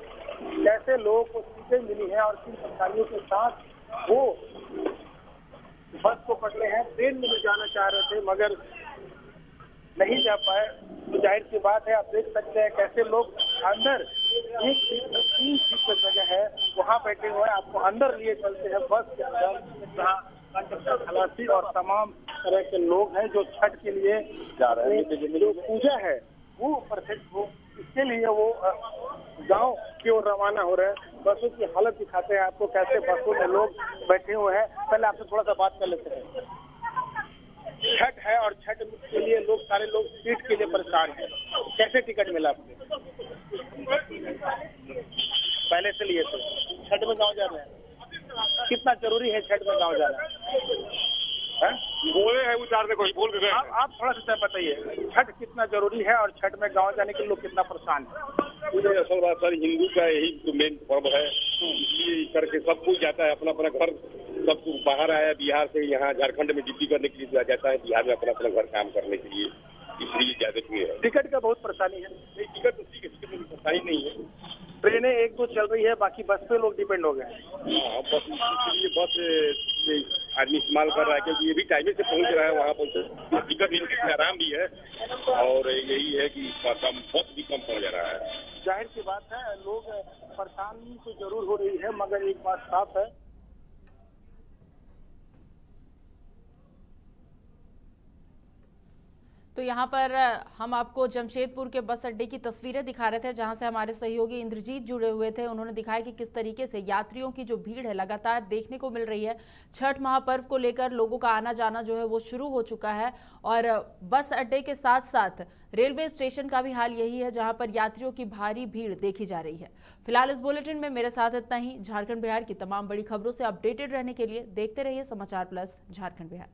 कैसे लोगों को सीटें मिली हैं और किन परेशानियों के साथ वो बस को पकड़े हैं। ट्रेन में भी जाना चाह रहे थे मगर नहीं जा पाए। तो जाहिर सी बात है, आप देख सकते हैं कैसे लोग अंदर 1 सीट 3 सीट की जगह है वहाँ बैठे हुए हैं। आपको अंदर लिए चलते हैं बस के अंदर, जहाँ कंडक्टर, खलासी और तमाम तरह के लोग हैं जो छठ के लिए जा रहे हैं। जो पूजा है वो परफेक्ट हो, इसके लिए वो गांव की ओर रवाना हो रहे हैं। बसों की हालत दिखाते हैं आपको, कैसे बसों में लोग बैठे हुए हैं। पहले आपसे थोड़ा सा बात कर लेते हैं। छठ है और छठ के लिए सारे लोग सीट के लिए परेशान हैं। कैसे टिकट मिला आपको? पहले से लिए थे? छठ में गाँव जा रहे हैं, कितना जरूरी है छठ में गाँव जाना? बोले है उतार दे कोई बोल के गए। आप थोड़ा सा बताइए, छठ कितना जरूरी है और छठ में गाँव जाने के लोग कितना परेशान है? असल बात सर, हिंदू का यही तो मेन पर्व है, इसलिए करके सब कुछ जाता है अपना अपना घर। सब कुछ बाहर आया बिहार से, यहाँ झारखंड में ड्यूटी करने के लिए जाता है, बिहार में अपना अपना घर काम करने के लिए, इसलिए ज्यादा भीड़ है। टिकट का बहुत परेशानी है? नहीं, टिकट तो ठीक है, टिकट में परेशानी नहीं है। ट्रेनें 1-2 चल रही है, बाकी बस पे लोग डिपेंड हो गए हैं। बस इसलिए बस आदमी इस्तेमाल कर रहा है, क्योंकि ये भी टाइम से पहुंच रहा है वहाँ पर। टिकट भी आराम भी है और यही है कि बस भी कम पड़ जा रहा है। जाहिर सी बात है, लोग परेशानी तो जरूर हो रही है, मगर एक बात साफ है, तो यहाँ पर हम आपको जमशेदपुर के बस अड्डे की तस्वीरें दिखा रहे थे, जहाँ से हमारे सहयोगी इंद्रजीत जुड़े हुए थे। उन्होंने दिखाया कि किस तरीके से यात्रियों की जो भीड़ है लगातार देखने को मिल रही है। छठ महापर्व को लेकर लोगों का आना जाना जो है वो शुरू हो चुका है और बस अड्डे के साथ साथ रेलवे स्टेशन का भी हाल यही है, जहाँ पर यात्रियों की भारी भीड़ देखी जा रही है। फिलहाल इस बुलेटिन में मेरे साथ इतना ही। झारखंड बिहार की तमाम बड़ी खबरों से अपडेटेड रहने के लिए देखते रहिए समाचार प्लस झारखंड बिहार।